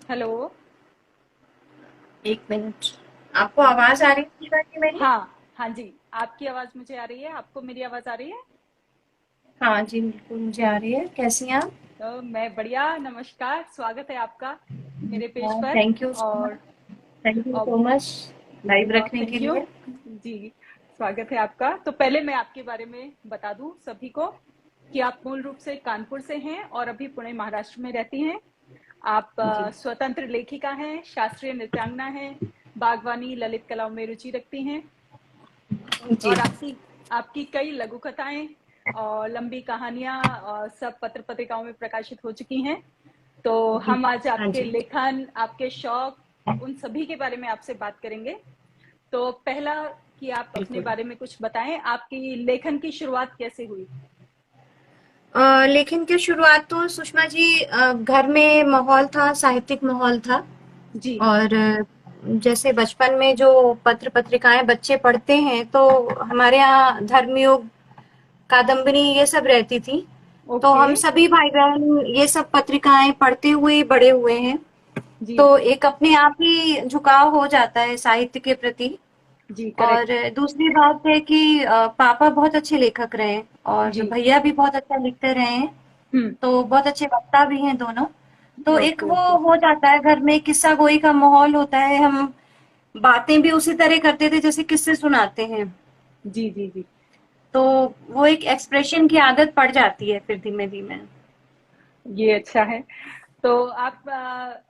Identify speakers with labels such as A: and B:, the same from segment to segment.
A: Hello.
B: एक minute. आपको आवाज आ रही है कि मेरी?
A: हाँ, हाँ जी, आपकी आवाज़ मुझे आ रही है, आपको मेरी आवाज़ आ रही है?
B: हाँ जी, बिल्कुल मुझे आ रही है। कैसी हैं आप?
A: तो मैं बढ़िया, नमस्कार, स्वागत है आपका मेरे पेज पर।
B: Thank you so much.
A: और
B: थैंक यू
A: और
B: सो मच लाइव रखने के
A: थैंक यू।
B: लिए।
A: जी, स्वागत है आपका। तो पहले मैं आपके बारे में बता दूं सभी को कि आप मूल रूप से कानपुर से हैं और अभी पुणे महाराष्ट्र में रहती हैं। आप
B: जी
A: स्वतंत्र लेखिका हैं, शास्त्रीय नृत्यांगना हैं, बागवानी ललित कलाओं में रुचि रखती हैं
B: जी।
A: और आपकी आपकी कई लघु कथाएं और लंबी कहानियां सब पत्र पत्रिकाओं में प्रकाशित हो चुकी हैं। तो
B: जी
A: हम आज
B: हाँ
A: आपके
B: जी।
A: लेखन, आपके शौक, उन सभी के बारे में आपसे बात करेंगे। तो पहला कि आप अपने
B: बिल्कुल।
A: बारे में कुछ बताएं, आपकी लेखन की शुरुआत कैसे हुई?
B: लेखन की शुरुआत तो सुषमा जी घर में माहौल था, साहित्यिक माहौल था।
A: जी।
B: और जैसे बचपन में जो पत्र पत्रिकाएं बच्चे पढ़ते हैं तो हमारे यहाँ धर्मयुग, कादम्बरी ये सब रहती थी। तो
A: ओके।
B: हम सभी भाई बहन ये सब पत्रिकाएं पढ़ते हुए बड़े हुए हैं।
A: जी।
B: तो एक अपने आप ही झुकाव हो जाता है साहित्य के प्रति।
A: जी,
B: और
A: करेक्ट।
B: दूसरी बात है कि पापा बहुत अच्छे लेखक रहे हैं और
A: जी।
B: भैया भी बहुत अच्छा लिखते रहे हैं।
A: हम्म।
B: तो बहुत अच्छे वक्ता भी हैं दोनों। तो एक
A: ओके,
B: वो
A: ओके।
B: हो जाता है, घर में किस्सा गोई का माहौल होता है। हम बातें भी उसी तरह करते थे जैसे किस्से सुनाते हैं।
A: जी, जी, जी।
B: तो वो एक एक्सप्रेशन की आदत पड़ जाती है फिर धीमे धीमे।
A: ये अच्छा है। तो आप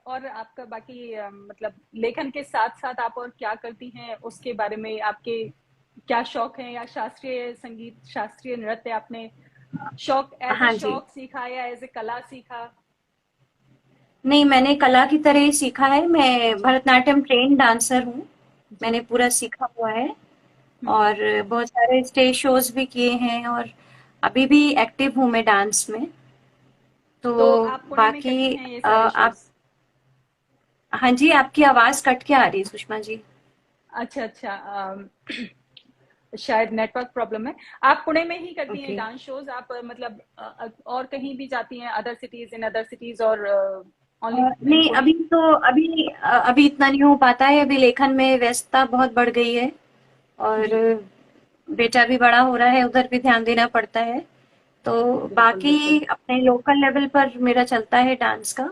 A: और आपका बाकी मतलब लेखन के साथ साथ आप और क्या करती हैं उसके बारे में, आपके क्या शौक हैं? या शास्त्रीय संगीत, शास्त्रीय नृत्य आपने शौक, एज ए
B: हाँ जी।
A: शौक सीखा या एज ए कला सीखा?
B: नहीं, मैंने कला की तरह ही सीखा है। मैं
A: जी।
B: भरतनाट्यम ट्रेन डांसर हूँ।
A: जी।
B: मैंने पूरा सीखा हुआ है
A: हम्म।
B: और बहुत सारे स्टेज शोज भी किए हैं और अभी भी एक्टिव हूँ मैं डांस में। तो
A: तो आप पुणे में करती
B: बाकी
A: हैं ये सारे
B: आप।
A: शोज?
B: हाँ जी, आपकी आवाज कट के आ रही है सुषमा जी।
A: अच्छा, अच्छा। शायद नेटवर्क प्रॉब्लम है। आप पुणे में ही करती हैं
B: ओके।
A: Dance shows? आप मतलब और कहीं भी जाती हैं, other cities, in other cities, और ओनली इन
B: नहीं,
A: पुणे?
B: अभी तो अभी इतना नहीं हो पाता है। अभी लेखन में व्यस्तता बहुत बढ़ गई है और
A: जी।
B: बेटा भी बड़ा हो रहा है, उधर भी ध्यान देना पड़ता है। तो
A: बिल्कुल,
B: बाकी
A: बिल्कुल।
B: अपने लोकल लेवल पर मेरा चलता है डांस का।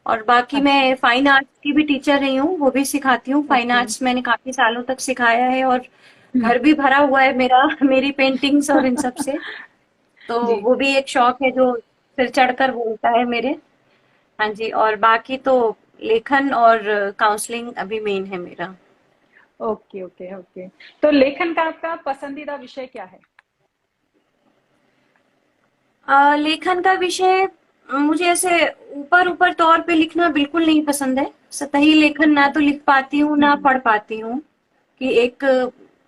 B: और बाकी
A: अच्छा।
B: मैं फाइन आर्ट्स की भी टीचर रही हूँ, वो भी सिखाती हूँ। Fine
A: okay.
B: आर्ट्स मैंने काफी सालों तक सिखाया है और
A: हम्म।
B: घर भी भरा हुआ है मेरा मेरी पेंटिंग्स और इन सब से। तो
A: जी।
B: वो भी एक शौक है जो सिर चढ़कर बोलता है मेरे। हाँ जी। और बाकी तो लेखन और काउंसलिंग अभी मेन है मेरा।
A: Okay, okay, okay. तो लेखन का आपका पसंदीदा विषय क्या है?
B: लेखन का विषय मुझे ऐसे ऊपर ऊपर तौर पे लिखना बिल्कुल नहीं पसंद है। सतही लेखन ना
A: ओके।
B: तो लिख पाती हूँ ना
A: हम्म।
B: पढ़ पाती हूँ। कि एक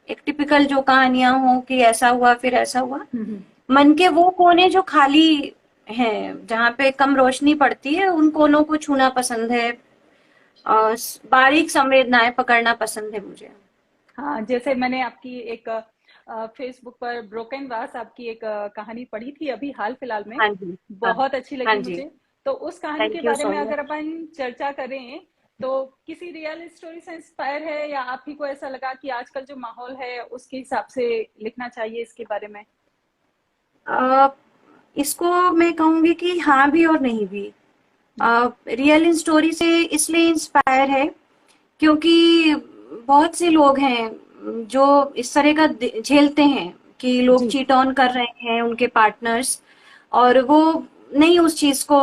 B: एक टिपिकल जो कहानियां हो कि ऐसा हुआ फिर ऐसा हुआ।
A: हम्म।
B: मन के वो कोने जो खाली हैं, जहाँ पे कम रोशनी पड़ती है, उन कोनों को छूना पसंद है। बारीक संवेदनाएं पकड़ना पसंद है मुझे।
A: हाँ, जैसे मैंने आपकी एक फेसबुक पर ब्रोकन वास आपकी एक कहानी पढ़ी थी अभी हाल फिलहाल में।
B: हाँ जी। हाँ।
A: बहुत अच्छी
B: हाँ
A: लगी
B: जी।
A: मुझे। तो उस कहानी के
B: थैंक यू
A: बारे
B: सो
A: में अगर
B: मच।
A: अपन चर्चा करें, तो किसी रियल स्टोरी से इंस्पायर है या आप ही को ऐसा लगा कि आजकल जो माहौल है उसके हिसाब से लिखना चाहिए इसके बारे में?
B: अ, इसको मैं कहूंगी कि हाँ भी और नहीं भी। रियल स्टोरी से इसलिए इंस्पायर है क्योंकि बहुत से लोग हैं जो इस तरह का झेलते हैं कि लोग
A: जी।
B: चीट ऑन कर रहे हैं उनके पार्टनर्स। और वो नहीं उस चीज को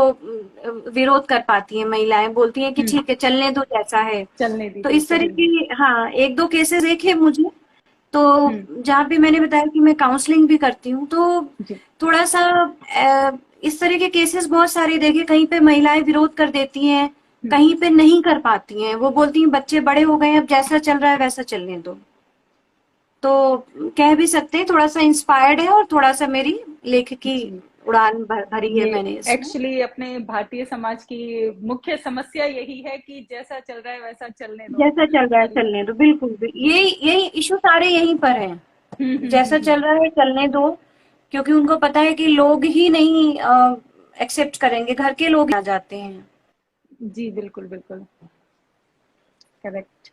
B: विरोध कर पाती हैं। महिलाएं बोलती हैं कि
A: हम्म।
B: ठीक है, चलने दो जैसा है।
A: चलने
B: तो
A: दीजिए,
B: इस तरह
A: चलिए।
B: की, हाँ, एक दो केसेस देखे मुझे। तो
A: हम्म।
B: जहाँ पे मैंने बताया कि मैं काउंसलिंग भी करती हूँ, तो
A: जी।
B: थोड़ा सा इस तरह के केसेस बहुत सारे देखे। कहीं पे महिलाएं विरोध कर देती हैं,
A: हम्म।
B: कहीं पे नहीं कर पाती हैं। वो बोलती हैं बच्चे बड़े हो गए हैं, अब जैसा चल रहा है वैसा चलने दो। तो कह भी सकते हैं थोड़ा सा इंस्पायर्ड है और थोड़ा सा मेरी लेख की
A: जी।
B: उड़ान भरी है
A: ये
B: मैंने इसमें।
A: एक्चुअली अपने भारतीय समाज की मुख्य समस्या यही है कि जैसा चल रहा है वैसा चलने दो।
B: जैसा चल रहा है
A: चलिए।
B: चलने दो, बिल्कुल भी यही यही इशू सारे यहीं पर
A: हम्म।
B: हैं। जैसा चल रहा है चलने दो। क्योंकि उनको पता है कि लोग ही नहीं एक्सेप्ट करेंगे, घर के लोग आ जाते हैं।
A: जी, बिल्कुल, बिल्कुल, करेक्ट।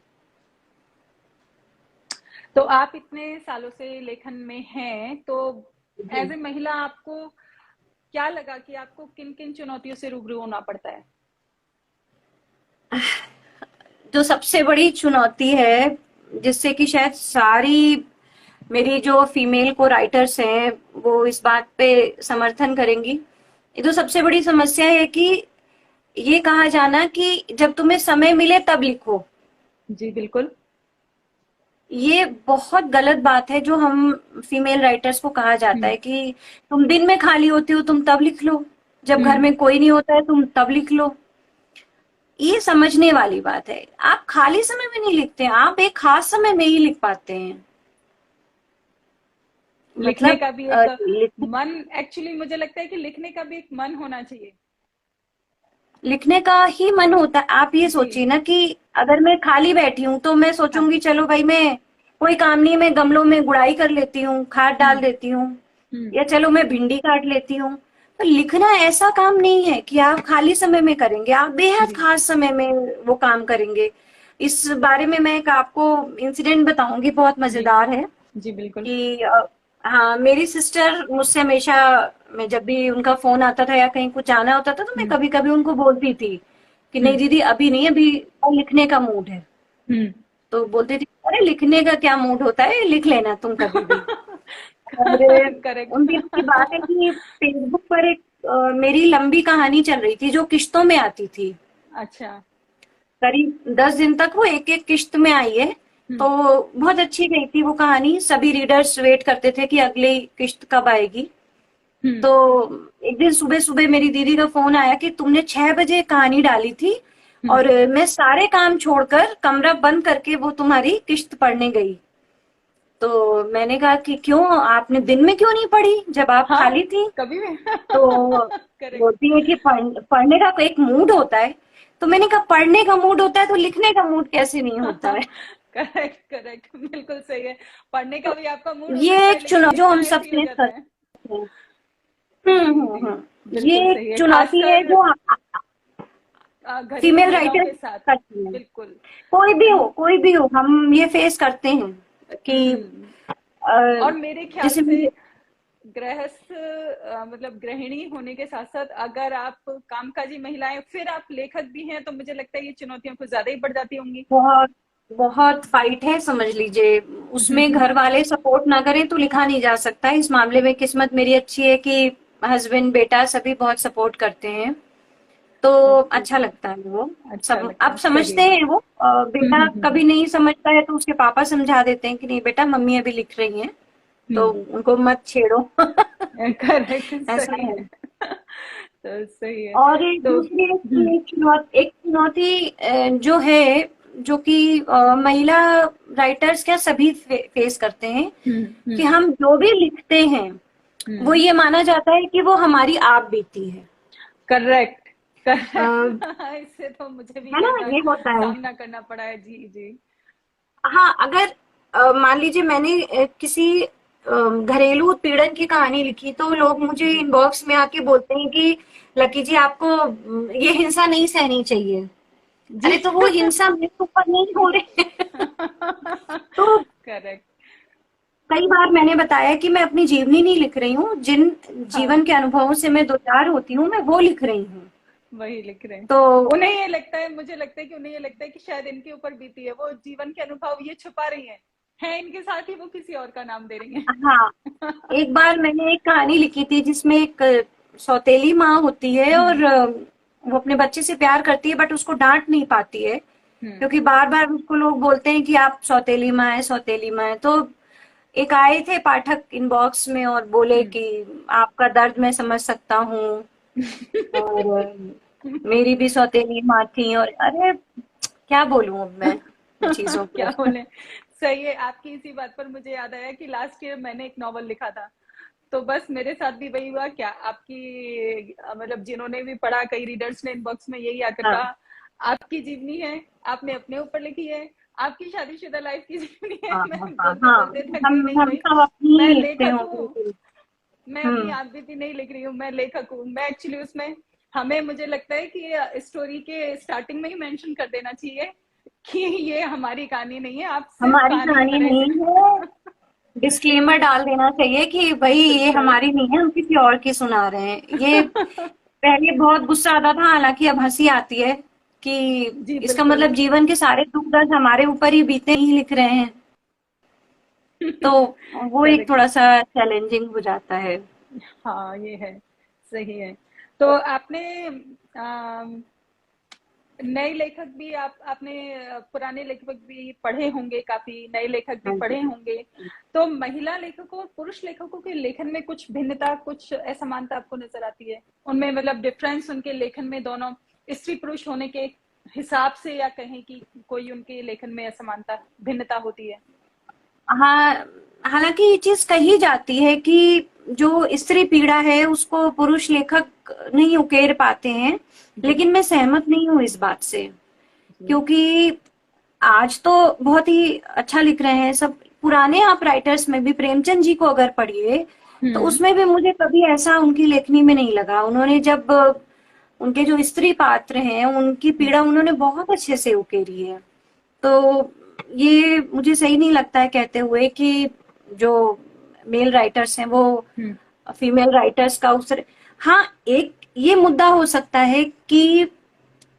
A: तो आप इतने सालों से लेखन में हैं, तो
B: जी।
A: एज़ ए महिला आपको क्या लगा कि आपको किन-किन चुनौतियों से रूबरू होना पड़ता है?
B: जो सबसे बड़ी चुनौती है, जिससे कि शायद सारी मेरी जो फीमेल को राइटर्स हैं वो इस बात पे समर्थन करेंगी। ये तो सबसे बड़ी समस्या है कि ये कहा जाना कि जब तुम्हें समय मिले तब लिखो।
A: जी, बिल्कुल।
B: ये बहुत गलत बात है जो हम फीमेल राइटर्स को कहा जाता
A: हुँ,
B: है कि तुम दिन में खाली होती हो तुम तब लिख लो, जब घर
A: हुँ,
B: में कोई नहीं होता है तुम तब लिख लो। ये समझने वाली बात है। आप खाली समय में नहीं लिखते हैं, आप एक खास समय में ही लिख पाते हैं।
A: लिखने
B: मतलब
A: का भी एक
B: लिखने
A: मन, एक्चुअली मुझे लगता है कि लिखने का भी एक मन होना चाहिए।
B: लिखने का ही मन होता है। आप ये
A: जी,
B: सोचिए ना कि अगर मैं खाली बैठी हूँ तो मैं
A: हाँ,
B: सोचूंगी चलो भाई मैं कोई काम नहीं, मैं गमलों में गुड़ाई कर लेती हूँ, खाद
A: हुँ,
B: डाल देती हूँ,
A: हुँ,
B: या चलो मैं भिंडी काट लेती हूँ। तो लिखना ऐसा काम नहीं है कि आप खाली समय में करेंगे, आप बेहद
A: जी,
B: खास समय में वो काम करेंगे। इस बारे में मैं एक आपको इंसिडेंट बताऊंगी, बहुत
A: जी,
B: मजेदार है
A: जी, बिल्कुल।
B: कि हाँ, मेरी सिस्टर मुझसे हमेशा, मैं जब भी उनका फोन आता था या कहीं कुछ जाना होता था तो मैं
A: हुँ,
B: कभी कभी उनको बोलती थी कि
A: हुँ,
B: नहीं दीदी अभी नहीं, अभी लिखने का मूड है।
A: हुँ।
B: तो बोलती थी अरे लिखने का क्या मूड होता है, लिख लेना तुम कभी भी। और
A: करेक्ट।
B: उन दिनों की बात है कि फेसबुक पर एक मेरी लंबी कहानी चल रही थी जो किश्तों में आती थी।
A: अच्छा,
B: करीब 10 दिन तक वो एक एक किश्त में आई है।
A: हुँ,
B: तो बहुत अच्छी गई थी वो कहानी, सभी रीडर्स वेट करते थे कि अगली किश्त कब आएगी।
A: हुँ,
B: तो एक दिन सुबह सुबह मेरी दीदी का फोन आया कि तुमने 6 बजे कहानी डाली थी
A: हुँ।
B: और मैं सारे काम छोड़कर कमरा बंद करके वो तुम्हारी किश्त पढ़ने गई। तो मैंने कहा कि क्यों, आपने दिन में क्यों नहीं पढ़ी जब आप
A: हाँ,
B: खाली थी?
A: कभी भी।
B: तो
A: करेक्ट,
B: बोलती है कि पढ़ने का एक मूड होता है। तो मैंने कहा पढ़ने का मूड होता है तो लिखने का मूड कैसे नहीं होता है?
A: करेक्ट, करेक्ट, बिल्कुल सही है। पढ़ने का
B: तो
A: भी आपका मूड हो
B: ये
A: सकता है,
B: एक
A: लेकिन
B: चुनौती जो हम
A: लिखना
B: सब
A: ऐसे ही हो
B: फेस
A: जाता है।
B: करते हैं।
A: जी, जी,
B: ये
A: बिल्कुल
B: एक
A: सही है।
B: चुनौती है
A: खासकर
B: जो
A: घरेलू
B: फीमेल
A: महिलाओं
B: राइटर
A: के साथ।
B: करती हैं।
A: बिल्कुल।
B: कोई भी हो हम ये फेस करते हैं कि
A: हुँ,
B: अ,
A: और मेरे ख्याल
B: जैसे
A: से
B: मेरे
A: गृहस्थ मतलब गृहिणी होने के साथ-साथ अगर आप कामकाजी महिलाएँ फिर आप लेखक भी हैं, तो मुझे लगता है ये चुनौतियाँ कुछ ज़्यादा ही बढ़ जाती होंगी।
B: बहुत बहुत फाइट है समझ लीजिए। उसमें घर वाले सपोर्ट ना करें तो लिखा नहीं जा सकता। इस मामले में किस्मत मेरी अच्छी है कि हस्बैंड बेटा सभी बहुत सपोर्ट करते हैं, तो
A: ओके,
B: अच्छा लगता है वो।
A: अच्छा
B: सब
A: लगता
B: अब
A: है, सही
B: समझते
A: है।
B: हैं वो। बेटा
A: हुँ।
B: कभी नहीं समझता है तो उसके पापा समझा देते हैं कि नहीं बेटा मम्मी अभी लिख रही हैं,
A: हुँ,
B: तो उनको मत छेड़ो।
A: करेक्ट,
B: ऐसा
A: सही
B: है।
A: है। तो सही है।
B: और
A: तो
B: दूसरी
A: हुँ,
B: एक चुनौती जो है, जो कि महिला राइटर्स क्या सभी फेस करते हैं,
A: हुँ, हुँ,
B: कि हम जो भी लिखते हैं वो
A: हुँ।
B: ये माना जाता है कि वो हमारी आप बीती है।
A: करेक्ट,
B: अ,
A: करेक्ट। इससे तो मुझे भी
B: है ना,
A: कई बार
B: ये होता है।
A: सामना करना पड़ा है। जी, जी।
B: हाँ, अगर मान लीजिए मैंने किसी घरेलू उत्पीड़न की कहानी लिखी तो लोग मुझे
A: जी,
B: इनबॉक्स में आके बोलते हैं कि लकी जी आपको ये हिंसा नहीं सहनी चाहिए।
A: जी।
B: अरे तो वो हिंसा मेरे ऊपर नहीं हो रही है। तो
A: करेक्ट,
B: कई बार मैंने बताया कि मैं अपनी जीवनी नहीं लिख रही हूँ, जिन
A: हाँ।
B: जीवन के अनुभवों से मैं दो चार होती हूँ मैं वो लिख रही हूँ।
A: वही लिख रहे हैं।
B: तो
A: उन्हें ये लगता है, मुझे लगता है कि उन्हें ये लगता है कि शायद इनके ऊपर बीती है, वो जीवन के अनुभव ये छुपा रही हैं इनके साथ ही वो किसी और का नाम दे रही
B: हाँ,
A: हैं।
B: एक बार मैंने एक कहानी लिखी थी जिसमें एक सौतेली माँ होती है
A: हम्म,
B: और वो अपने बच्चे से प्यार करती है बट उसको डांट नहीं पाती है,
A: हम्म,
B: क्योंकि बार बार उसको लोग बोलते हैं कि आप सौतेली माँ है, सौतेली माँ है। तो एक आए थे पाठक इनबॉक्स में और बोले
A: हम्म।
B: कि आपका दर्द मैं समझ सकता हूँ और मेरी भी सौतेली माँ थी। और अरे क्या बोलूं अब मैं इन चीजों
A: क्या
B: पे।
A: बोले। सही है। आपकी इसी बात पर मुझे याद आया कि लास्ट ईयर मैंने एक नॉवल लिखा था, तो बस मेरे साथ भी वही हुआ क्या आपकी मतलब जिन्होंने भी पढ़ा, कई रीडर्स ने इनबॉक्स में यही आकर
B: हाँ
A: कहा, आपकी जीवनी है, आपने अपने ऊपर लिखी है, आपकी शादीशुदा लाइफ की जीवनी है।
B: हाँ
A: मैं
B: हाँ हाँ
A: बोलते
B: हाँ,
A: बोलते थक गई, नहीं
B: हम
A: भाई,
B: सब अपनी
A: मैं
B: ही लिखते
A: लेखक
B: हो
A: हूँ,
B: बिल्कुल।
A: मैं अपनी
B: हम्म
A: आप बीती नहीं लिख रही हूँ, मैं लेखक हूँ, मैं एक्चुअली उसमें हमें मुझे लगता है कि स्टोरी के स्टार्टिंग में ही मेंशन कर देना चाहिए कि ये हमारी कहानी नहीं है, आप सिर्फ
B: हमारी
A: कहानी की
B: कहानी
A: तरह
B: नहीं
A: से।
B: है, डिस्क्लेमर डाल देना चाहिए कि भाई ये
A: बिल्कुल।
B: हमारी नहीं है, हम किसी और की सुना रहे हैं। ये पहले बहुत गुस्सा आता था, हालांकि अब हंसी आती है कि
A: जी
B: इसका
A: बिल्कुल।
B: मतलब जीवन के सारे दुख दर्द हमारे ऊपर ही बीते ही लिख रहे हैं। तो वो एक
A: करेक्ट।
B: थोड़ा सा चैलेंजिंग हो जाता है।
A: हाँ ये है, सही है। तो आपने नए लेखक भी आपने पुराने लेखक भी पढ़े होंगे, काफी नए लेखक भी
B: हाँ जी।
A: पढ़े होंगे। तो महिला लेखकों और पुरुष लेखकों के लेखन में कुछ भिन्नता, कुछ असमानता आपको नजर आती है उनमें, मतलब डिफरेंस उनके लेखन में, दोनों स्त्री पुरुष होने के हिसाब से, या कहें कि कोई उनके लेखन में असमानता, भिन्नता होती है?
B: हाँ, हालांकि ये चीज कही जाती है कि जो स्त्री पीड़ा है उसको पुरुष लेखक नहीं उकेर पाते हैं,
A: जी
B: लेकिन मैं सहमत नहीं हूँ इस बात से।
A: जी।
B: क्योंकि आज तो बहुत ही अच्छा लिख रहे हैं सब। पुराने आप राइटर्स में भी प्रेमचंद जी को अगर पढ़िए तो
A: हम्म
B: उसमें भी मुझे कभी ऐसा उनकी लेखनी में नहीं लगा। उन्होंने जब उनके जो स्त्री पात्र हैं उनकी
A: हम्म
B: पीड़ा उन्होंने बहुत अच्छे से उकेरी है। तो ये मुझे सही नहीं लगता है कहते हुए कि जो मेल राइटर्स हैं वो
A: हम्म
B: फीमेल राइटर्स का अवसर। हाँ, एक ये मुद्दा हो सकता है कि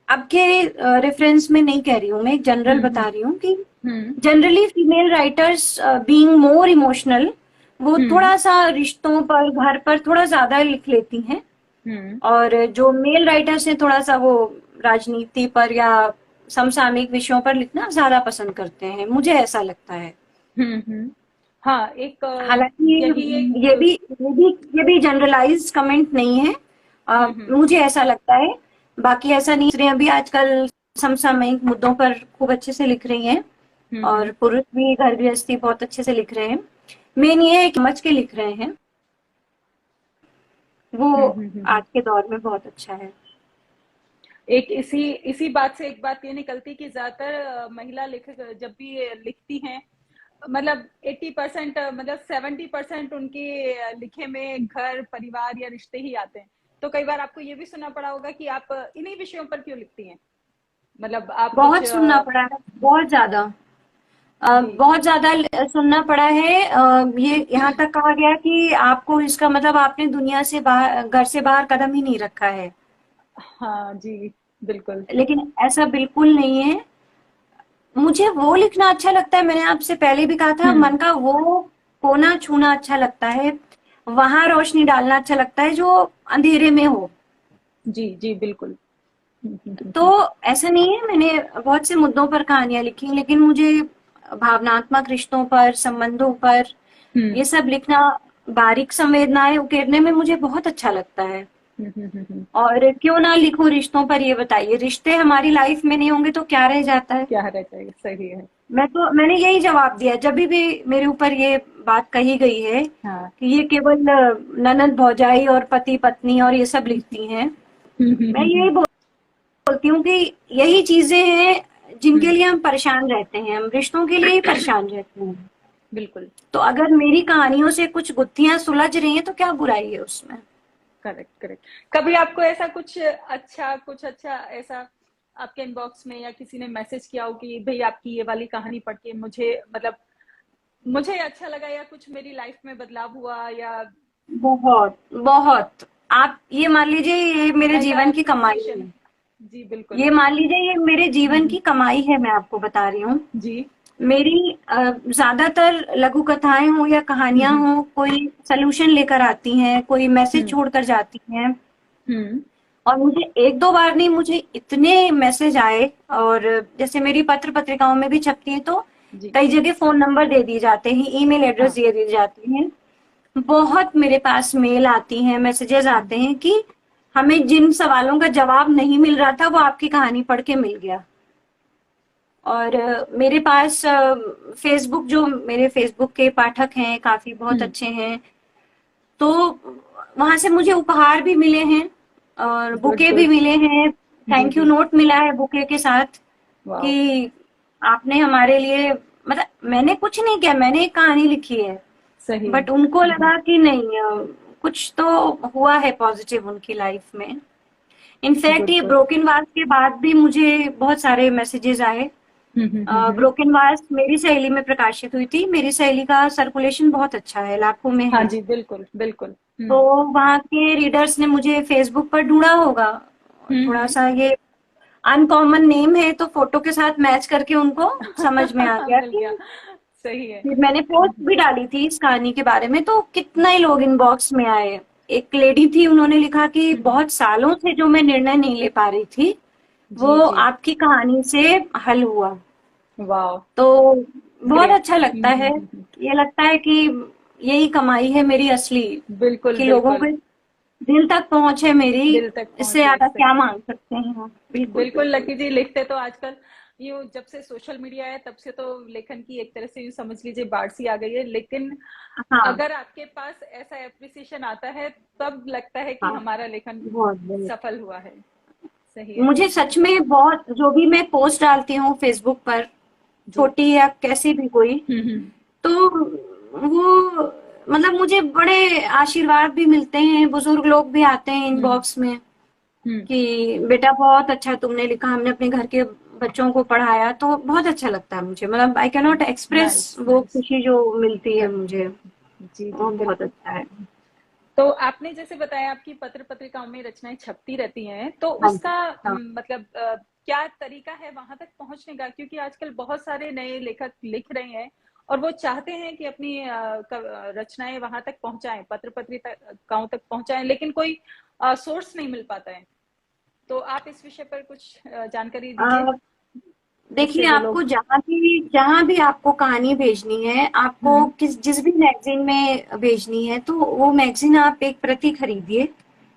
B: अब के रेफरेंस में नहीं कह रही हूँ, मैं एक जनरल
A: हम्म
B: बता रही हूँ कि
A: hmm
B: generally female writers being more emotional, वो
A: हम्म
B: थोड़ा सा रिश्तों पर, घर पर थोड़ा ज्यादा लिख लेती हैं।
A: हम्म
B: और जो मेल राइटर्स हैं थोड़ा सा वो राजनीति पर या समसामयिक विषयों पर लिखना ज्यादा पसंद करते हैं, मुझे ऐसा लगता है।
A: हम्म। हाँ, एक
B: हालांकि
A: यही एक
B: ये भी ये भी ये भी जनरलाइज कमेंट नहीं है।
A: हम्म।
B: मुझे ऐसा लगता है। बाकी ऐसा नहीं, स्त्रियां भी आजकल समसामयिक मुद्दों पर खूब अच्छे से लिख रही हैं और
A: हम्म
B: पुरुष भी घर गृहस्थी बहुत अच्छे से लिख रहे हैं। मेन ये है कि समझ के लिख रहे हैं, वो
A: हम्म।
B: आज के दौर में बहुत अच्छा है।
A: एक इसी इसी बात से एक बात ये निकलती कि ज्यादातर महिला लेखक जब भी लिखती हैं, मतलब 80%, मतलब 70% उनके लिखे में घर परिवार या रिश्ते ही आते हैं। तो कई बार आपको ये भी सुनना पड़ा होगा कि आप इन्हीं विषयों पर क्यों लिखती हैं, मतलब आप कुछ
B: बहुत सुनना पड़ा है, बहुत ज्यादा।
A: जी
B: बहुत ज्यादा सुनना पड़ा है। ये यहाँ तक कहा गया कि आपको इसका मतलब आपने दुनिया से बाहर, घर से बाहर कदम ही नहीं रखा है।
A: हाँ जी बिल्कुल।
B: लेकिन ऐसा बिल्कुल नहीं है। मुझे वो लिखना अच्छा लगता है, मैंने आपसे पहले भी कहा था,
A: हम्म
B: मन का वो कोना छूना अच्छा लगता है, वहां रोशनी डालना अच्छा लगता है जो अंधेरे में हो।
A: जी जी बिल्कुल।
B: तो ऐसा नहीं है, मैंने बहुत से मुद्दों पर कहानियां लिखी, लेकिन मुझे भावनात्मक रिश्तों पर, संबंधों पर,
A: हम्म
B: ये सब लिखना, बारीक संवेदनाएं उकेरने में मुझे बहुत अच्छा लगता है।
A: हम्म।
B: और क्यों ना लिखूं रिश्तों पर, ये बताइए, रिश्ते हमारी लाइफ में नहीं होंगे तो क्या रह जाता है।
A: क्या रह जाएगा, सही है।
B: मैंने यही जवाब दिया जब भी मेरे ऊपर ये बात कही गई है
A: हाँ
B: कि ये केवल ननद भौजाई और पति पत्नी और ये सब लिखती हैं। मैं यही बोलती हूँ कि यही चीजें हैं जिनके
A: हम्म,
B: लिए हम परेशान रहते हैं, हम रिश्तों के लिए ही परेशान रहते हैं।
A: बिल्कुल।
B: तो अगर मेरी कहानियों से कुछ गुत्थियां सुलझ रही हैं तो क्या बुराई है उसमें।
A: Correct correct. कभी आपको ऐसा कुछ अच्छा ऐसा आपके इनबॉक्स में या किसी ने मैसेज किया हो कि भाई आपकी ये वाली कहानी पढ़ के मुझे, मतलब मुझे अच्छा लगा, या कुछ मेरी लाइफ में बदलाव हुआ, या
B: बहुत बहुत। आप ये मान लीजिए ये मेरे
A: ऐसा
B: जीवन की कमाई
A: एप्रिसिएशन?
B: है।
A: जी बिल्कुल।
B: ये मान लीजिए ये मेरे जीवन
A: हम्म,
B: की कमाई है, मैं आपको बता रही हूँ।
A: जी।
B: मेरी ज्यादातर लघु कथाएं हो या कहानियां
A: हम्म
B: हो, कोई सोल्यूशन लेकर आती हैं, कोई मैसेज
A: हम्म
B: छोड़कर जाती हैं।
A: हम्म
B: और मुझे एक दो बार नहीं, मुझे इतने मैसेज आए। और जैसे मेरी पत्र पत्रिकाओं में भी छपती है तो
A: जी
B: कई जगह फोन नंबर दे दिए जाते हैं, ईमेल एड्रेस
A: हाँ।
B: दे दिए जाते हैं। बहुत मेरे पास मेल आती हैं, मैसेजेस आते हैं कि हमें जिन सवालों का जवाब नहीं मिल रहा था वो आपकी कहानी पढ़ के मिल गया। और मेरे पास फेसबुक, जो मेरे फेसबुक के पाठक हैं काफी बहुत
A: हम्म,
B: अच्छे हैं, तो वहां से मुझे उपहार भी मिले हैं और
A: गुड
B: बुके भी
A: गुड।
B: मिले हैं।
A: जी
B: थैंक यू
A: जी।
B: नोट मिला है बुके के साथ
A: वाह।
B: कि आपने हमारे लिए, मतलब मैंने कुछ नहीं किया, मैंने एक कहानी लिखी है,
A: सही है।
B: बट उनको लगा कि नहीं, कुछ तो हुआ है पॉजिटिव उनकी लाइफ में। इनफैक्ट
A: गुड
B: ये
A: गुड।
B: ब्रोकन वाज के बाद भी मुझे बहुत सारे मैसेजेस आए।
A: हम्म।
B: ब्रोकन वाज मेरी सहेली में प्रकाशित हुई थी। मेरी सहेली का सर्कुलेशन बहुत अच्छा है, लाखों में
A: हाँ
B: है।
A: जी, बिल्कुल बिल्कुल।
B: तो वहाँ के रीडर्स ने मुझे फेसबुक पर ढूंढा होगा, थोड़ा
A: हम्म।
B: सा ये अनकॉमन नेम है तो फोटो के साथ मैच करके उनको समझ में आ गया
A: मिल
B: कि
A: गया। सही है।
B: फिर मैंने पोस्ट भी डाली थी इस कहानी के बारे में, तो कितना ही लोग इनबॉक्स में आए। एक लेडी थी, उन्होंने लिखा कि
A: हम्म।
B: बहुत सालों से जो मैं निर्णय नहीं ले पा रही थी
A: जी
B: वो
A: जी।
B: आपकी कहानी से हल हुआ।
A: वाह।
B: तो बहुत
A: ग्रेट।
B: अच्छा लगता है। ये लगता है कि यही कमाई है मेरी असली,
A: बिल्कुल
B: कि लोगों
A: बिल्कुल।
B: के दिल तक पहुंच है मेरी।
A: दिल तक
B: इससे
A: पहुंचे,
B: ज्यादा क्या
A: सही है।
B: मांग सकते हैं हम। बिल्कुल
A: बिल्कुल
B: बिल्कुल।
A: लकी जी, लिखते तो आजकल ये जब से सोशल मीडिया है तब से तो लेखन की एक तरह से यूं समझ लीजिए बाढ़ सी आ गई है, लेकिन
B: हाँ
A: अगर आपके पास ऐसा एप्रिसिएशन आता है तब लगता है कि
B: हाँ,
A: हमारा लेखन
B: बहुत बहुत।
A: सफल हुआ है। सही है।
B: मुझे सच में बहुत, जो भी मैं पोस्ट डालती हूँ फेसबुक पर,
A: जी।
B: छोटी या कैसी भी कोई,
A: हम्म।
B: तो वो मतलब मुझे बड़े आशीर्वाद भी मिलते हैं। बुजुर्ग लोग भी आते हैं
A: हम्म।
B: इनबॉक्स में
A: हम्म।
B: कि बेटा बहुत अच्छा तुमने लिखा, हमने अपने घर के बच्चों को पढ़ाया। तो बहुत अच्छा लगता है मुझे, मतलब I can not express
A: nice
B: वो
A: नाइस।
B: खुशी जो मिलती है
A: कर
B: मुझे,
A: जी जी
B: वो बहुत
A: बिल्कुल।
B: अच्छा है।
A: तो आपने जैसे बताया आपकी पत्र पत्रिकाओं में रचनाएं छपती रहती हैं, तो
B: हाँ जी।
A: उसका
B: हाँ
A: मतलब क्या तरीका है वहां तक पहुंचने का, क्योंकि आजकल बहुत सारे नए लेखक लिख रहे हैं और वो चाहते हैं कि अपनी रचनाएं वहां तक पहुंचाएं, पत्र पत्रिकाओं तक पहुंचाएं, लेकिन कोई सोर्स नहीं मिल पाता है। तो आप इस विषय पर कुछ जानकारी दीजिए
B: अ,
A: जिससे
B: देखिए,
A: वो
B: आपको
A: लोग।
B: जहां भी आपको कहानी भेजनी है, आपको
A: हम्म।
B: जिस भी मैगजीन में भेजनी है, तो वो मैगजीन आप एक प्रति खरीदिए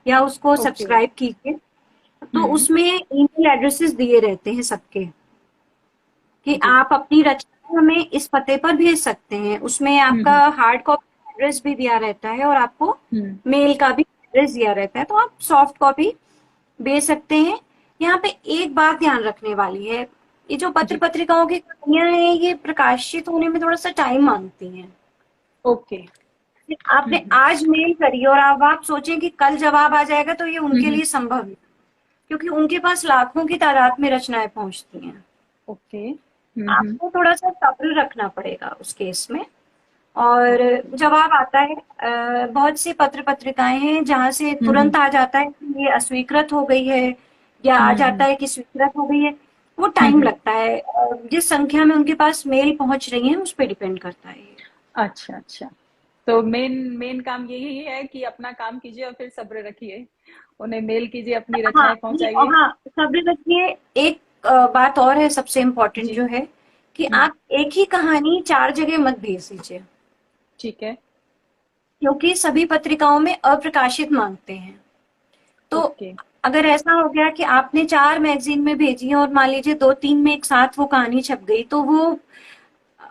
B: या उसको
A: ओके।
B: सब्सक्राइब कीजिए। तो
A: हम्म।
B: उसमें ईमेल एड्रेसेस दिए रहते हैं सबके, कि
A: जी।
B: आप अपनी रचना हमें इस पते पर भेज सकते हैं। उसमें आपका
A: हम्म।
B: हार्ड कॉपी एड्रेस भी दिया रहता है और आपको
A: हम्म।
B: मेल का भी एड्रेस दिया रहता है, तो आप सॉफ्ट कॉपी भेज सकते हैं। यहाँ पे एक बात ध्यान रखने वाली है, ये जो पत्र
A: जी।
B: पत्रिकाओं की कहानियां हैं, ये प्रकाशित होने में थोड़ा सा टाइम मांगती हैं।
A: ओके।
B: आपने आज मेल करी और अब आप सोचें कि कल जवाब आ जाएगा, तो ये उनके
A: हम्म।
B: लिए संभव नहीं, क्योंकि उनके पास लाखों की तादाद में रचनाएं पहुंचती हैं।
A: ओके।
B: आपको थोड़ा सा सब्र रखना पड़ेगा उस केस में। और
A: ओके।
B: जवाब आता है। बहुत सी पत्र पत्रिकाएं हैं जहां से
A: हम्म।
B: तुरंत आ जाता है कि ये अस्वीकृत हो गई है, या आ जाता
A: हम्म।
B: है कि स्वीकृत हो गई है। वो टाइम
A: हम्म।
B: लगता है। जिस संख्या में उनके पास मेल पहुंच रही है उस पर डिपेंड करता है ये।
A: अच्छा अच्छा। तो मेन मेन काम यही है कि अपना काम कीजिए और फिर सब्र रखिए, उन्हें मेल कीजिए, अपनी
B: हाँ
A: रचनाएं
B: ये,
A: पहुंचाइए।
B: हाँ सब्र रखिए। एक बात और है सबसे इम्पोर्टेंट
A: जी।
B: जो है, कि
A: हम्म।
B: आप एक ही कहानी 4 जगह मत भेज दीजिए,
A: ठीक है।
B: क्योंकि सभी पत्रिकाओं में अप्रकाशित मांगते हैं। तो
A: ओके।
B: अगर ऐसा हो गया कि आपने 4 मैगजीन में भेजी और मान लीजिए 2-3 में एक साथ वो कहानी छप गई, तो वो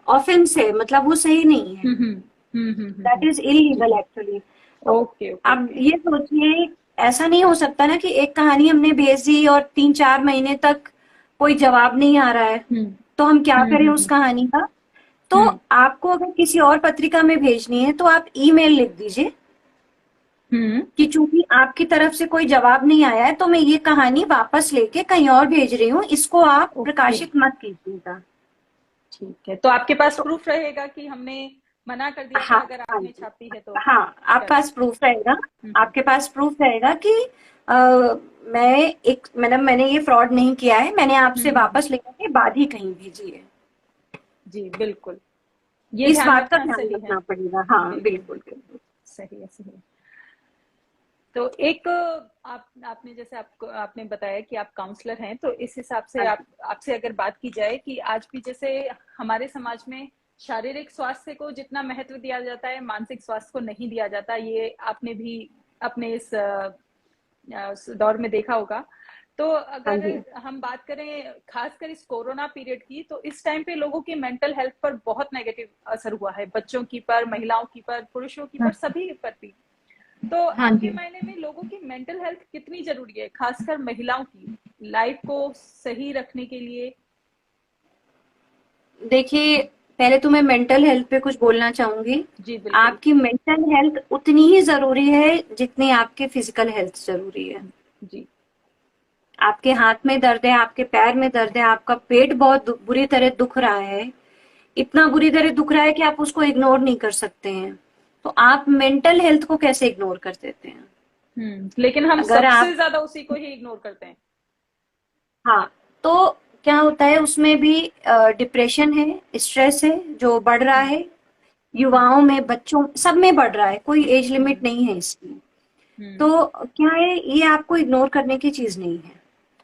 B: ऑफेंस है, मतलब वो सही नहीं है।
A: हम्म।
B: दैट इज
A: जी।
B: Illegal actually. तो
A: ओके ओके
B: अब
A: ओके।
B: ये सोचिए, ऐसा नहीं हो सकता ना कि एक कहानी हमने भेज दी और 3-4 महीने तक कोई जवाब नहीं आ रहा है,
A: हम्म।
B: तो हम क्या करें उस
A: हम्म।
B: कहानी का। तो
A: हम्म।
B: आपको अगर किसी और पत्रिका में भेजनी है तो आप ईमेल लिख दीजिए
A: हम्म।
B: कि चूंकि आपकी तरफ से कोई जवाब नहीं आया है, तो मैं ये कहानी वापस लेके कहीं और भेज रही हूँ, इसको आप
A: ओके।
B: प्रकाशित मत कीजिएगा।
A: ठीक है, तो आपके पास
B: तो
A: प्रूफ रहेगा कि हमने मना कर दिया था
B: हाँ,
A: अगर
B: हाँ
A: आपने
B: जी,
A: छापी है तो।
B: हाँ, आप
A: चलो।
B: पास प्रूफ रहेगा।
A: हम्म।
B: आपके पास प्रूफ रहेगा कि अ, मैं एक मतलब मैंने ये फ्रॉड नहीं किया है, मैंने आपसे
A: हम्म।
B: वापस लेने के बाद ही कहीं भेजी है।
A: जी बिल्कुल, ये
B: इस
A: ध्यान
B: बात का
A: रखना
B: ध्यान
A: सही है।
B: रखना पड़ेगा। हाँ
A: बिल्कुल
B: बिल्कुल
A: बिल्कुल।
B: बिल्कुल।
A: सही है सही है। तो एक आपने जैसे आपको आपने बताया कि आप काउंसलर हैं, तो इस हिसाब से
B: हाँ
A: आप
B: जी।
A: आपसे अगर बात की जाए कि आज भी जैसे हमारे समाज में शारीरिक स्वास्थ्य को जितना महत्व दिया जाता है मानसिक स्वास्थ्य को नहीं दिया जाता, ये आपने भी अपने इस दौर में देखा होगा। तो
B: हाँ
A: अगर
B: जी।
A: हम बात करें खासकर इस कोरोना पीरियड की, तो इस टाइम पे लोगों की मेंटल हेल्थ पर बहुत नेगेटिव असर हुआ है, बच्चों की पर, महिलाओं की पर, पुरुषों की पर,
B: हाँ
A: सभी पर भी। तो
B: हाँ
A: आपके
B: जी।
A: मायने में लोगों की मेंटल हेल्थ कितनी जरूरी है, खासकर महिलाओं की लाइफ को सही रखने के लिए।
B: देखिए, पहले तो मैं मेंटल हेल्थ पे कुछ बोलना चाहूंगी।
A: जी बिल्कुल।
B: आपकी मेंटल हेल्थ उतनी ही जरूरी है जितनी आपकी फिजिकल हेल्थ जरूरी है।
A: जी।
B: आपके हाथ में दर्द है, आपके पैर में दर्द है, आपका पेट बहुत बुरी तरह दुख रहा है, इतना बुरी तरह दुख रहा है कि आप उसको इग्नोर नहीं कर सकते हैं, तो आप मेंटल हेल्थ को कैसे इग्नोर कर देते हैं?
A: लेकिन हम
B: अगर
A: सबसे
B: आप,
A: ज्यादा उसी को ही इग्नोर करते हैं।
B: हाँ, तो क्या होता है उसमें भी, डिप्रेशन है, स्ट्रेस है जो बढ़ रहा
A: हम्म।
B: है,
A: हम्म।
B: युवाओं में, बच्चों, सब में बढ़ रहा है, कोई एज लिमिट
A: हम्म।
B: नहीं है इसमें।
A: हम्म।
B: तो क्या है, ये आपको इग्नोर करने की चीज नहीं है।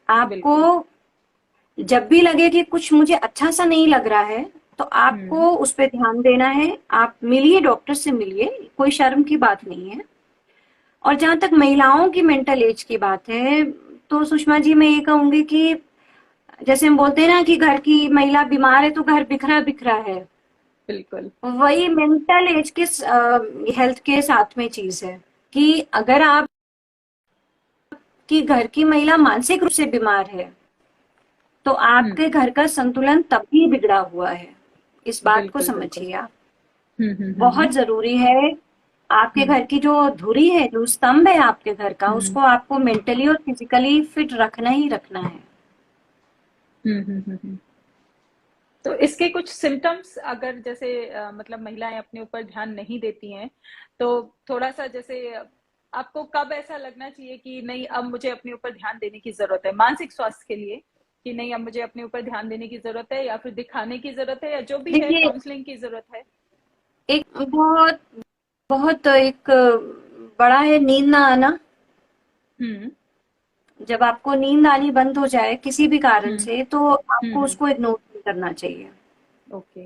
B: आपको
A: बिल्कुल।
B: जब भी लगे कि कुछ मुझे अच्छा सा नहीं लग रहा है, तो
A: हम्म।
B: आपको उस पर ध्यान देना है। आप मिलिए, डॉक्टर से मिलिए, कोई शर्म की बात नहीं है। और जहां तक महिलाओं की मेंटल एज की बात है, तो सुषमा जी मैं ये कहूंगी कि जैसे हम बोलते हैं ना कि घर की महिला बीमार है तो घर बिखरा बिखरा है,
A: बिल्कुल।
B: वही मेंटल एज के हेल्थ के साथ में चीज है कि अगर आपकी घर की महिला मानसिक रूप से बीमार है, तो
A: हम्म।
B: आपके घर का संतुलन तभी बिगड़ा हुआ है। इस बात को
A: बिल्कुल। बिल्कुल।
B: समझिए आप।
A: हम्म। हम्म।
B: बहुत जरूरी है। आपके
A: हम्म।
B: घर की जो धुरी है, जो स्तंभ है आपके घर का,
A: हम्म।
B: उसको आपको मेंटली और फिजिकली फिट रखना ही रखना है।
A: हम्म। तो इसके कुछ सिम्टम्स, अगर जैसे मतलब महिलाएं अपने ऊपर ध्यान नहीं देती हैं, तो थोड़ा सा जैसे आपको कब ऐसा लगना चाहिए कि नहीं अब मुझे अपने ऊपर ध्यान देने की जरूरत है मानसिक स्वास्थ्य के लिए, कि नहीं अब मुझे अपने ऊपर ध्यान देने की जरूरत है, या फिर दिखाने की जरूरत है, या जो भी है
B: देखिए,
A: काउंसलिंग की जरूरत है?
B: एक बहुत बहुत एक बड़ा है नींद ना आना।
A: हम्म।
B: जब आपको नींद आनी बंद हो जाए किसी भी कारण
A: हम्म।
B: से, तो आपको
A: हम्म।
B: उसको इग्नोर नहीं करना चाहिए।
A: ओके।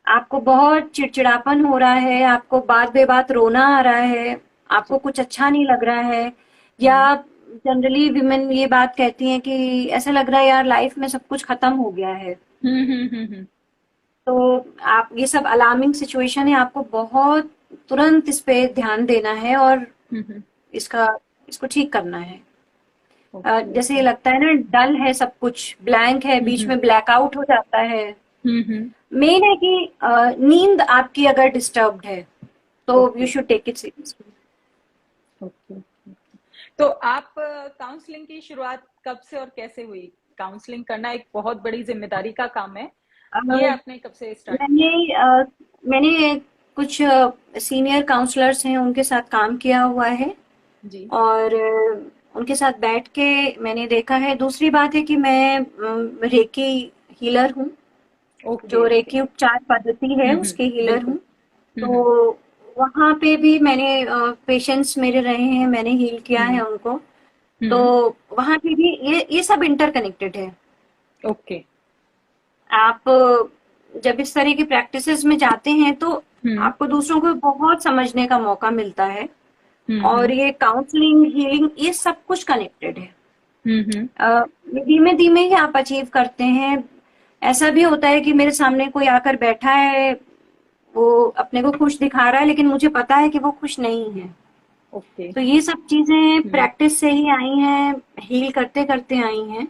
B: आपको बहुत चिड़चिड़ापन हो रहा है, आपको बात बेबात रोना आ रहा है, आपको
A: जी।
B: कुछ अच्छा नहीं लग रहा है, या
A: हम्म।
B: जनरली विमेन ये बात कहती हैं कि ऐसा लग रहा है यार लाइफ में सब कुछ खत्म हो गया है, तो आप, ये सब अलार्मिंग सिचुएशन है, आपको बहुत तुरंत इस पे ध्यान देना है और
A: हम्म।
B: इसका इसको ठीक करना है।
A: ओके।
B: जैसे ये
A: ओके।
B: लगता है ना, डल है, सब कुछ ब्लैंक है, बीच
A: हम्म।
B: में ब्लैकआउट हो जाता है।
A: हम्म।
B: मेन है कि नींद आपकी अगर डिस्टर्ब्ड है तो you
A: okay.
B: Should take it seriously.
A: Okay. तो आप काउंसलिंग की शुरुआत कब से और कैसे हुई? काउंसलिंग करना एक बहुत बड़ी जिम्मेदारी का काम है। ये आपने कब से स्टार्ट
B: मैंने
A: किया?
B: मैंने कुछ सीनियर काउंसलर्स हैं, उनके साथ काम किया हुआ है,
A: जी।
B: और उनके साथ बैठ के मैंने देखा है। दूसरी बात है कि मैं रेकी हीलर हूँ,
A: ओके।
B: जो
A: ओके।
B: रेकी उपचार पद्धति है उसके हीलर हूँ।
A: बिल्कुल। हम्म।
B: तो वहां पे भी मैंने, पेशेंट्स मेरे रहे हैं, मैंने हील किया है
A: हम्म।
B: उनको। तो
A: हम्म।
B: वहां पे भी ये सब इंटरकनेक्टेड है।
A: ओके।
B: आप जब इस तरह की प्रैक्टिसेस में जाते हैं तो
A: हम्म।
B: आपको दूसरों को बहुत समझने का मौका मिलता है। और
A: हम्म।
B: ये काउंसलिंग, हीलिंग, ये सब कुछ कनेक्टेड है।
A: हम्म।
B: धीमे धीमे ही आप अचीव करते हैं। ऐसा भी होता है कि मेरे सामने कोई आकर बैठा है, वो अपने को खुश दिखा रहा है, लेकिन मुझे पता है कि वो खुश नहीं है।
A: ओके।
B: तो ये सब चीजें
A: हम्म।
B: प्रैक्टिस से ही आई हैं, हील करते करते आई हैं।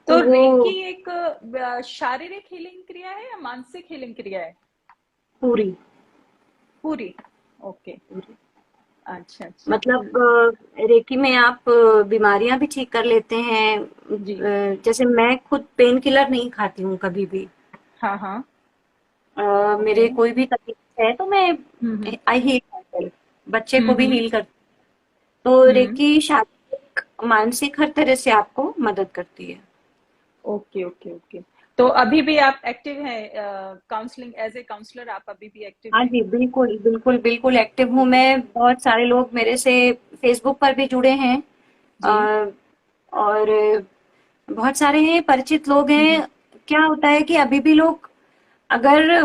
A: तो
B: तो वो
A: रेकी एक शारीरिक हीलिंग क्रिया है या मानसिक हीलिंग क्रिया है?
B: पूरी
A: पूरी। ओके। अच्छा अच्छा।
B: मतलब रेकी में आप बीमारियां भी ठीक कर लेते हैं।
A: जी।
B: जैसे मैं खुद पेन किलर नहीं खाती हूँ कभी भी।
A: हाँ हाँ। ओके।
B: मेरे कोई भी तकलीफ है तो मैं
A: हम्म।
B: आई हील माइसेल्फ, बच्चे को भी
A: हम्म।
B: हील करती हूँ। तो
A: हम्म।
B: रेकी शारीरिक मानसिक हर तरह से आपको मदद करती है।
A: ओके। ओके। ओके। तो अभी भी आप एक्टिव हैं काउंसलिंग एज ए काउंसलर? आप अभी भी एक्टिव
B: हाँ
A: हैं?
B: जी, बिल्कुल बिल्कुल बिल्कुल एक्टिव हूँ
A: ओके।
B: मैं। बहुत सारे लोग मेरे से फेसबुक पर भी जुड़े हैं,
A: जी।
B: अ, और बहुत सारे हैं, परिचित लोग
A: हम्म।
B: हैं। क्या होता है कि अभी भी लोग अगर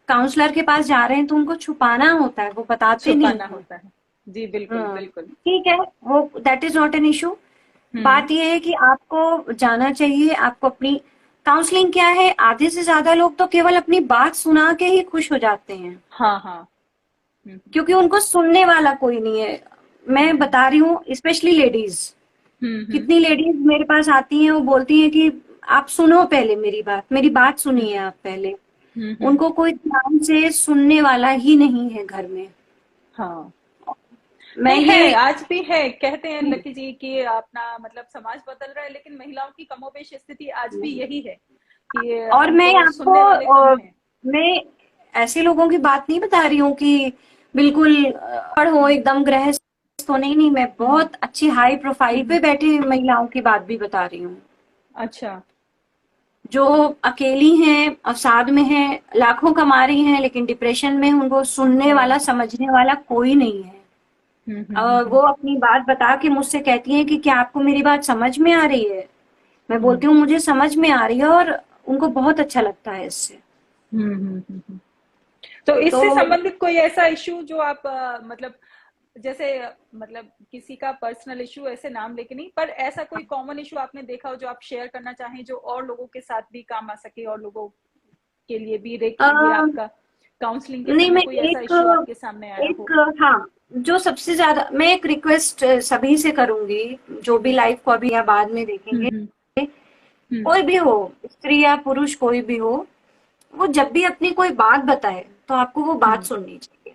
B: काउंसलर के पास जा रहे हैं तो उनको छुपाना होता है, वो बताते नहीं
A: छुपाना
B: हैं।
A: होता है। जी बिल्कुल बिल्कुल।
B: ठीक है, वो that is not an issue.
A: Hmm.
B: बात ये है कि आपको जाना चाहिए। आपको अपनी, काउंसलिंग क्या है, आधे से ज्यादा लोग तो केवल अपनी बात सुना के ही खुश हो जाते हैं,
A: हाँ हाँ। हम्म।
B: क्योंकि उनको सुनने वाला कोई नहीं है। मैं
A: हम्म।
B: बता रही हूँ, स्पेशली लेडीज,
A: हम्म।
B: कितनी लेडीज मेरे पास आती हैं, वो बोलती हैं कि आप सुनो पहले मेरी बात सुनिए
A: हम्म।
B: आप पहले।
A: हम्म।
B: उनको कोई ध्यान से सुनने वाला ही नहीं है घर में।
A: हाँ।
B: मैं
A: नहीं है,
B: ये
A: आज भी है। कहते हैं लकी जी कि अपना मतलब समाज बदल रहा है, लेकिन महिलाओं की कमोबेश स्थिति आज भी यही है कि
B: और मैं
A: उनको
B: आपको
A: सुनने वाले कम हैं।
B: मैं ऐसे लोगों की बात नहीं बता रही हूँ कि बिल्कुल अनपढ़ हो, एकदम गृहस्थ हो, नहीं नहीं, मैं
A: हम्म
B: बहुत अच्छी हाई प्रोफाइल
A: हम्म।
B: पे बैठी महिलाओं की बात भी बता रही हूँ,
A: अच्छा।
B: जो अकेली हैं, अवसाद में हैं, लाखों कमा रही हैं, लेकिन डिप्रेशन में, उनको सुनने
A: ओ।
B: वाला समझने वाला कोई नहीं है। वो अपनी बात बता के मुझसे कहती हैं कि क्या आपको मेरी बात समझ में आ रही है? मैं
A: हम्म
B: बोलती हूँ मुझे समझ में आ रही है, और उनको बहुत अच्छा लगता है इससे।
A: हम्म। तो
B: तो
A: इससे संबंधित कोई ऐसा इशू जो आप मतलब जैसे मतलब किसी का पर्सनल इशू ऐसे नाम लेके नहीं, पर ऐसा कोई कॉमन इशू आपने देखा हो जो आप शेयर करना चाहें, जो और लोगों के साथ भी काम आ सके, और लोगों के लिए भी
B: अ,
A: ये आपका काउंसलिंग के
B: नहीं,
A: समय
B: मैं
A: कोई ऐसा
B: एक
A: इशू आपके सामने आया
B: एक
A: हो?
B: हाँ, जो सबसे ज्यादा मैं एक रिक्वेस्ट सभी से करूंगी, जो भी लाइव को अभी या बाद में देखेंगे,
A: हम्म हम्म
B: कोई भी हो, स्त्री या पुरुष कोई भी हो, वो जब भी अपनी कोई बात बताए तो आपको वो बात
A: हम्म।
B: सुननी चाहिए।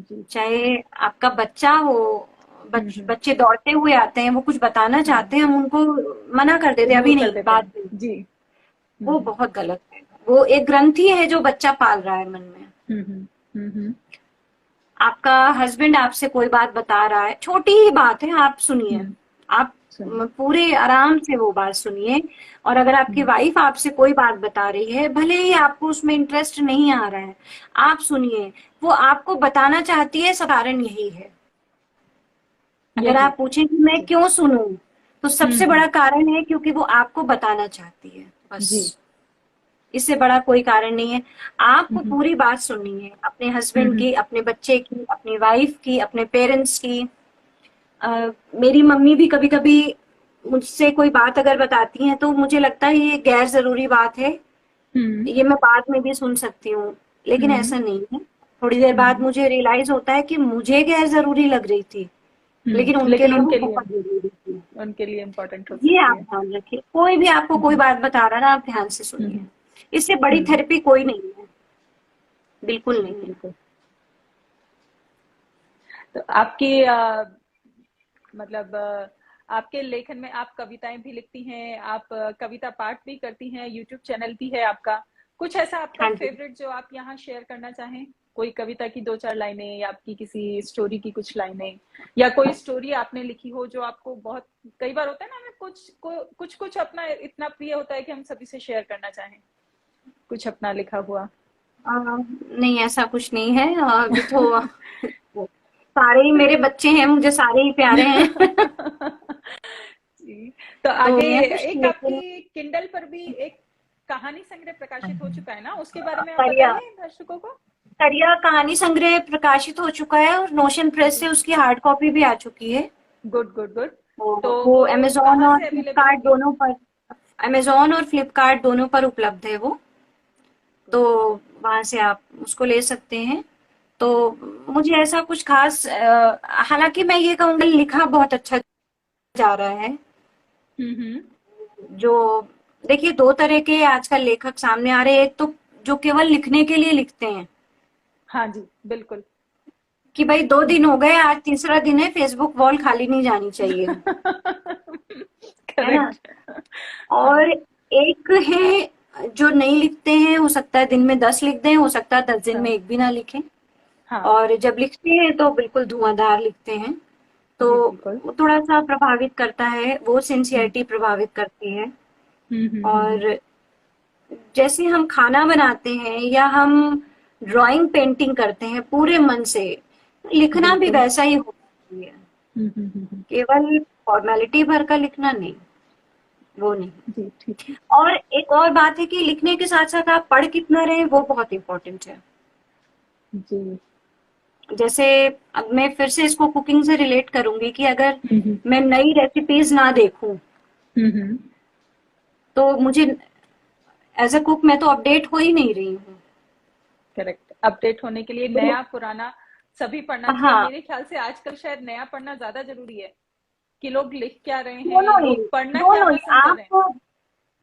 A: जी।
B: चाहे आपका बच्चा हो,
A: हम्म।
B: बच्चे दौड़ते हुए आते हैं, वो कुछ बताना
A: हाँ,
B: चाहते हैं, हम उनको मना कर देते हैं, अभी
A: इग्नोर कर
B: नहीं,
A: देते
B: बाद
A: हैं।
B: में।
A: जी।
B: वो बहुत गलत है। वो एक ग्रंथि है जो बच्चा पाल रहा है मन में।
A: हम्म।
B: आपका हस्बैंड आपसे कोई बात बता रहा है, छोटी ही बात है, आप सुनिए।
A: हम्म।
B: आप
A: सुनिए।
B: पूरे आराम से वो बात सुनिए। और अगर आपकी
A: हम्म।
B: वाइफ आपसे कोई बात बता रही है, भले ही आपको उसमें इंटरेस्ट नहीं आ रहा है, आप सुनिए। वो आपको बताना चाहती है, सब कारण यही है। अगर
A: यही।
B: आप पूछें कि मैं
A: जी।
B: क्यों सुनूं, तो सबसे बड़ा
A: हम्म।
B: कारण है क्योंकि वो आपको बताना चाहती है, बस।
A: जी।
B: इससे बड़ा कोई कारण नहीं है। आपको
A: हम्म
B: पूरी बात सुननी है, अपने हस्बैंड
A: हम्म
B: की, अपने बच्चे की, अपनी वाइफ की, अपने पेरेंट्स की। मेरी मम्मी भी कभी कभी मुझसे कोई बात अगर बताती हैं तो मुझे लगता है ये गैर जरूरी बात है,
A: हम्म
B: ये मैं बाद में भी सुन सकती हूँ, लेकिन
A: हम्म
B: ऐसा नहीं है। थोड़ी देर बाद
A: हम्म
B: मुझे रियलाइज होता है कि मुझे गैर जरूरी लग रही थी, लेकिन उनके
A: लेकिन
B: लिए वो
A: उनके लिए,
B: बहुत जरूरी थी।
A: इम्पोर्टेंट हो
B: ये
A: सकती
B: आप
A: है।
B: ध्यान रखिए, कोई भी आपको कोई
A: हम्म
B: बात बता रहा है ना, आप ध्यान से सुनिए।
A: हम्म
B: इससे बड़ी
A: हम्म।
B: थेरेपी कोई नहीं है, बिल्कुल
A: जी
B: नहीं है।
A: बिल्कुल। तो आपकी मतलब आपके लेखन में आप कविताएं भी लिखती हैं, आप कविता पाठ भी करती हैं, यूट्यूब चैनल भी है आपका। कुछ ऐसा आपका
B: हाँ जी।
A: फेवरेट जो आप यहाँ शेयर करना चाहें? कोई कविता की दो चार लाइनें, या आपकी किसी स्टोरी की कुछ लाइनें, या कोई स्टोरी आपने लिखी हो जो आपको बहुत, कई बार होता है ना हमें कुछ अपना इतना प्रिय होता है कि हम सभी से शेयर करना चाहें, कुछ अपना लिखा हुआ।
B: नहीं, ऐसा कुछ नहीं है। अभी तो सारे ही मेरे बच्चे हैं, मुझे सारे ही प्यारे हैं।
A: जी। तो
B: तो
A: आगे
B: मैं कुछ,
A: एक
B: लेकिन
A: आपकी किंडल पर भी एक कहानी संग्रह प्रकाशित हो चुका है ना, उसके बारे में आप
B: करिया
A: बताइए दर्शकों को।
B: करिया कहानी संग्रह प्रकाशित हो चुका है, और नोशन प्रेस
A: जी।
B: से उसकी हार्ड कॉपी भी आ चुकी है।
A: Good good good.
B: तो
A: तो
B: वो
A: वो
B: अमेजोन
A: कहाँ
B: और
A: से अवेलेबल
B: फ्लिपकार्ट
A: होगी?
B: दोनों पर, अमेजोन और फ्लिपकार्ट दोनों पर उपलब्ध है वो। तो
A: गुड।
B: वहां से आप उसको ले सकते हैं। तो मुझे ऐसा कुछ खास, हालांकि मैं ये कहूँगी लिखा बहुत अच्छा जा रहा है।
A: हम्म।
B: जो देखिए, दो तरह के आजकल लेखक सामने आ रहे हैं। एक तो जो केवल लिखने के लिए लिखते हैं,
A: हाँ जी बिल्कुल।
B: कि भाई 2 दिन हो गए, आज तीसरा दिन है, फेसबुक वॉल खाली नहीं जानी चाहिए, है ना।
A: करेक्ट। हाँ
B: और एक है जो नहीं लिखते हैं, हो सकता है दिन में 10 लिख दें, हो सकता है 10 दिन में
A: हाँ
B: एक भी ना लिखें।
A: हाँ।
B: और जब लिखते हैं तो बिल्कुल धुआंधार लिखते हैं। तो
A: जी बिल्कुल।
B: वो थोड़ा सा प्रभावित करता है, वो
A: हम्म
B: सिंसियरिटी प्रभावित करती है।
A: हम्म।
B: और जैसे हम खाना बनाते हैं या हम ड्राइंग पेंटिंग करते हैं पूरे मन से, लिखना भी
A: बिल्कुल।
B: वैसा ही होना चाहिए। केवल फॉर्मेलिटी भर का लिखना नहीं, वो नहीं।
A: जी ठीक है।
B: और एक और बात है कि लिखने के साथ साथ आप पढ़ कितना रहे, वो बहुत इंपॉर्टेंट है।
A: जी।
B: जैसे अब मैं फिर से इसको कुकिंग से रिलेट करूंगी कि अगर
A: हम्म
B: मैं नई रेसिपीज ना देखूं,
A: हम्म।
B: तो मुझे एज अ कुक मैं तो अपडेट हो ही नहीं रही हूँ।
A: करेक्ट। अपडेट होने के लिए
B: तो
A: नया पुराना सभी पढ़ना चाहिए।
B: हाँ,
A: मेरे ख्याल से आजकल शायद नया पढ़ना ज्यादा जरूरी है, कि लोग लिख क्या रहे हैं,
B: दोनों ही,
A: लोग पढ़ना क्या
B: दोनों ही।
A: पसंद कर रहे हैं।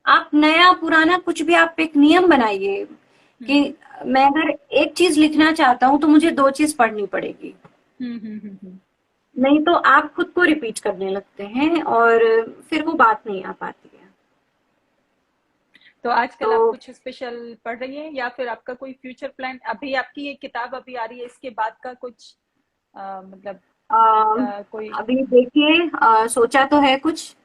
B: आप नया पुराना कुछ भी, आप एक नियम बनाइए कि
A: हम्म
B: मैं अगर एक चीज लिखना चाहता हूँ तो मुझे 2 चीज पढ़नी पड़ेगी। नहीं तो आप खुद को रिपीट करने लगते हैं और फिर वो बात नहीं आ पाती है।
A: तो आजकल आप
B: तो
A: कुछ स्पेशल पढ़ रही हैं या फिर आपका कोई फ्यूचर प्लान, अभी आपकी एक किताब अभी आ रही है, इसके बाद का कुछ मतलब
B: अ,
A: कोई?
B: अभी देखिए, सोचा तो है कुछ,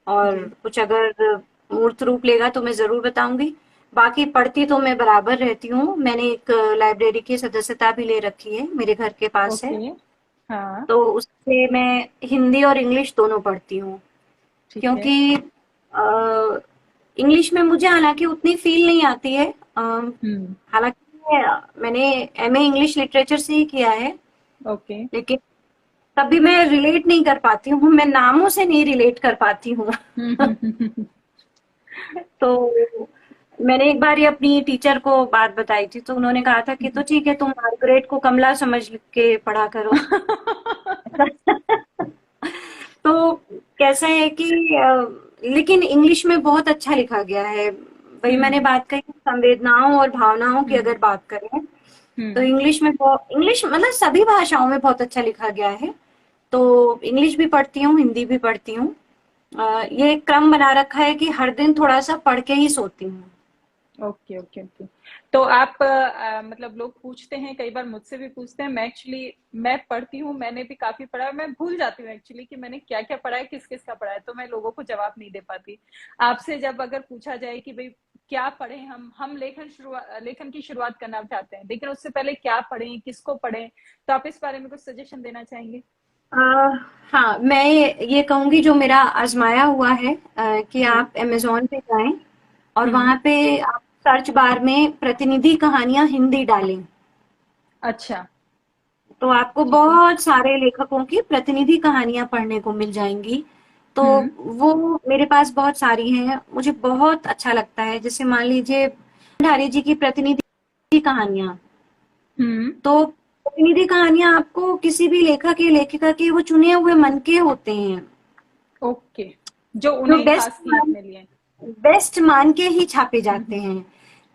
B: और
A: जी।
B: कुछ अगर मूर्त रूप लेगा तो मैं जरूर बताऊंगी। बाकी पढ़ती तो मैं बराबर रहती हूँ। मैंने एक लाइब्रेरी की सदस्यता भी ले रखी है, मेरे घर के पास है।
A: ओके। हाँ।
B: तो उससे मैं हिंदी और इंग्लिश दोनों पढ़ती हूँ।
A: ठीक है।
B: क्योंकि इंग्लिश में मुझे हालांकि उतनी फील नहीं आती है।
A: हम्म।
B: हालांकि मैंने एमए इंग्लिश लिटरेचर से ही किया है,
A: ओके।
B: लेकिन तब भी मैं रिलेट नहीं कर पाती हूँ, मैं नामों से नहीं रिलेट कर पाती हूँ।
A: हम्म।
B: तो मैंने एक बार ये अपनी टीचर को बात बताई थी, तो उन्होंने कहा था कि तो ठीक है, तुम मार्गरेट को कमला समझ के पढ़ा करो। तो कैसा है कि लेकिन इंग्लिश में बहुत अच्छा लिखा गया है। वही मैंने
A: हम्म।
B: बात कही, संवेदनाओं और भावनाओं की अगर
A: हम्म।
B: बात करें तो
A: हम्म।
B: इंग्लिश में बहुत, इंग्लिश मतलब सभी भाषाओं में बहुत अच्छा लिखा गया है। तो इंग्लिश भी पढ़ती हूँ, हिंदी भी पढ़ती हूँ। ये एक क्रम बना रखा है कि हर दिन थोड़ा सा पढ़ के ही सोती हूँ।
A: Okay okay okay. तो आप मतलब लोग पूछते हैं, कई बार मुझसे भी पूछते हैं, मैं एक्चुअली मैं पढ़ती हूँ, मैंने भी काफी पढ़ा है, मैं भूल जाती हूँ एक्चुअली कि मैंने क्या क्या पढ़ा है, किस किस का पढ़ा है, तो मैं लोगों को जवाब नहीं दे पाती। आपसे जब अगर पूछा जाए कि भाई क्या पढ़े, हम लेखन की शुरुआत करना चाहते हैं, लेकिन उससे पहले क्या पढ़ें, किसको पढ़ें, तो आप इस बारे में कुछ सजेशन देना चाहेंगे?
B: अ, हाँ, मैं ये कहूंगी जो मेरा आजमाया हुआ है, कि
A: जी।
B: आप अमेज़न पे जाएं और
A: हम्म।
B: वहां पे आप सर्च बार में प्रतिनिधि कहानियां हिंदी डालें।
A: अच्छा।
B: तो आपको
A: ठीक है।
B: बहुत सारे लेखकों की प्रतिनिधि कहानियां पढ़ने को मिल जाएंगी। तो
A: हम्म।
B: वो मेरे पास बहुत सारी हैं, मुझे बहुत अच्छा लगता है। जैसे मान लीजिए भंडारी जी की प्रतिनिधि कहानियां।
A: हम्म।
B: तो प्रतिनिधि कहानियां आपको किसी भी लेखक या लेखिका के वो चुने हुए मन के होते हैं,
A: ओके। जो
B: जो
A: उन्हें खास किए अपने लिए।
B: बेस्ट मान के ही छापे जाते
A: हम्म।
B: हैं।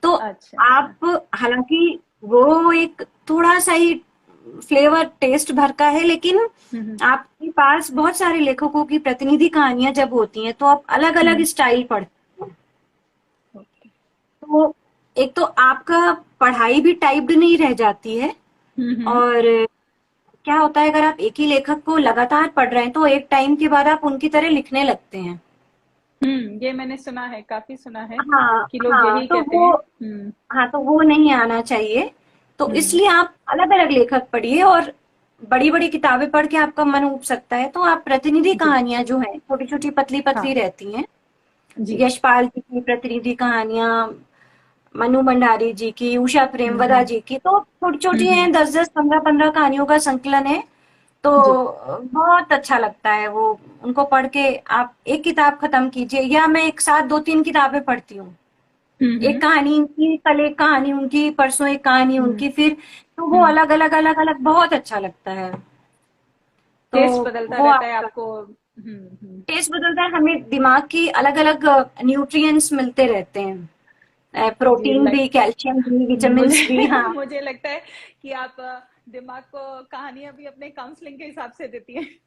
B: तो
A: अच्छा अच्छा।
B: आप, हालांकि वो एक थोड़ा सा ही फ्लेवर टेस्ट भर का है, लेकिन
A: हम्म।
B: आपके पास बहुत सारे लेखकों की प्रतिनिधि कहानियां जब होती हैं तो आप अलग अलग
A: हम्म।
B: स्टाइल पढ़ते हैं।
A: ओके।
B: तो एक तो आपका पढ़ाई भी टाइप्ड नहीं रह जाती है,
A: हम्म।
B: और क्या होता है, अगर आप एक ही लेखक को लगातार पढ़ रहे हैं तो एक टाइम के बाद आप उनकी तरह लिखने लगते हैं।
A: ये मैंने सुना है, काफी सुना है
B: हाँ,
A: कि लोग
B: हाँ,
A: यही
B: तो
A: कहते
B: वो,
A: हैं। हम्म।
B: हाँ, तो वो नहीं आना चाहिए। तो
A: हम्म।
B: इसलिए आप अलग अलग लेखक पढ़िए, और बड़ी बड़ी किताबें पढ़ के आपका मन उब सकता है तो आप प्रतिनिधि
A: जी।
B: कहानियां जो है छोटी छोटी पतली पतली
A: हाँ।
B: रहती हैं,
A: जी।
B: यशपाल जी की प्रतिनिधि कहानियां, मनु भंडारी जी की, उषा प्रेमवदा
A: हम्म।
B: जी की, तो छोटी छोटी
A: हम्म।
B: हैं, 10-10 15-15 कहानियों का संकलन है। तो
A: जी।
B: बहुत अच्छा लगता है वो, उनको पढ़ के आप एक किताब खत्म कीजिए, या मैं एक साथ 2-3 किताबें पढ़ती हूँ। एक
A: हम्म।
B: कहानी इनकी, कल एक कहानी उनकी, परसों एक कहानी
A: हम्म।
B: उनकी, फिर तो वो
A: हम्म।
B: अलग अलग अलग अलग बहुत अच्छा लगता है। तो
A: टेस्ट बदलता
B: वो
A: रहता है
B: आपका
A: आपको। हम्म।
B: टेस्ट बदलता है, हमें दिमाग की अलग अलग न्यूट्रिएंट्स मिलते रहते हैं,
A: जी
B: प्रोटीन
A: लाइक
B: भी, कैल्शियम भी,
A: मुझे
B: विटामिन्स भी। हाँ,
A: मुझे लगता है कि आप दिमाग को कहानियां भी अपने काउंसलिंग के हिसाब से देती हैं।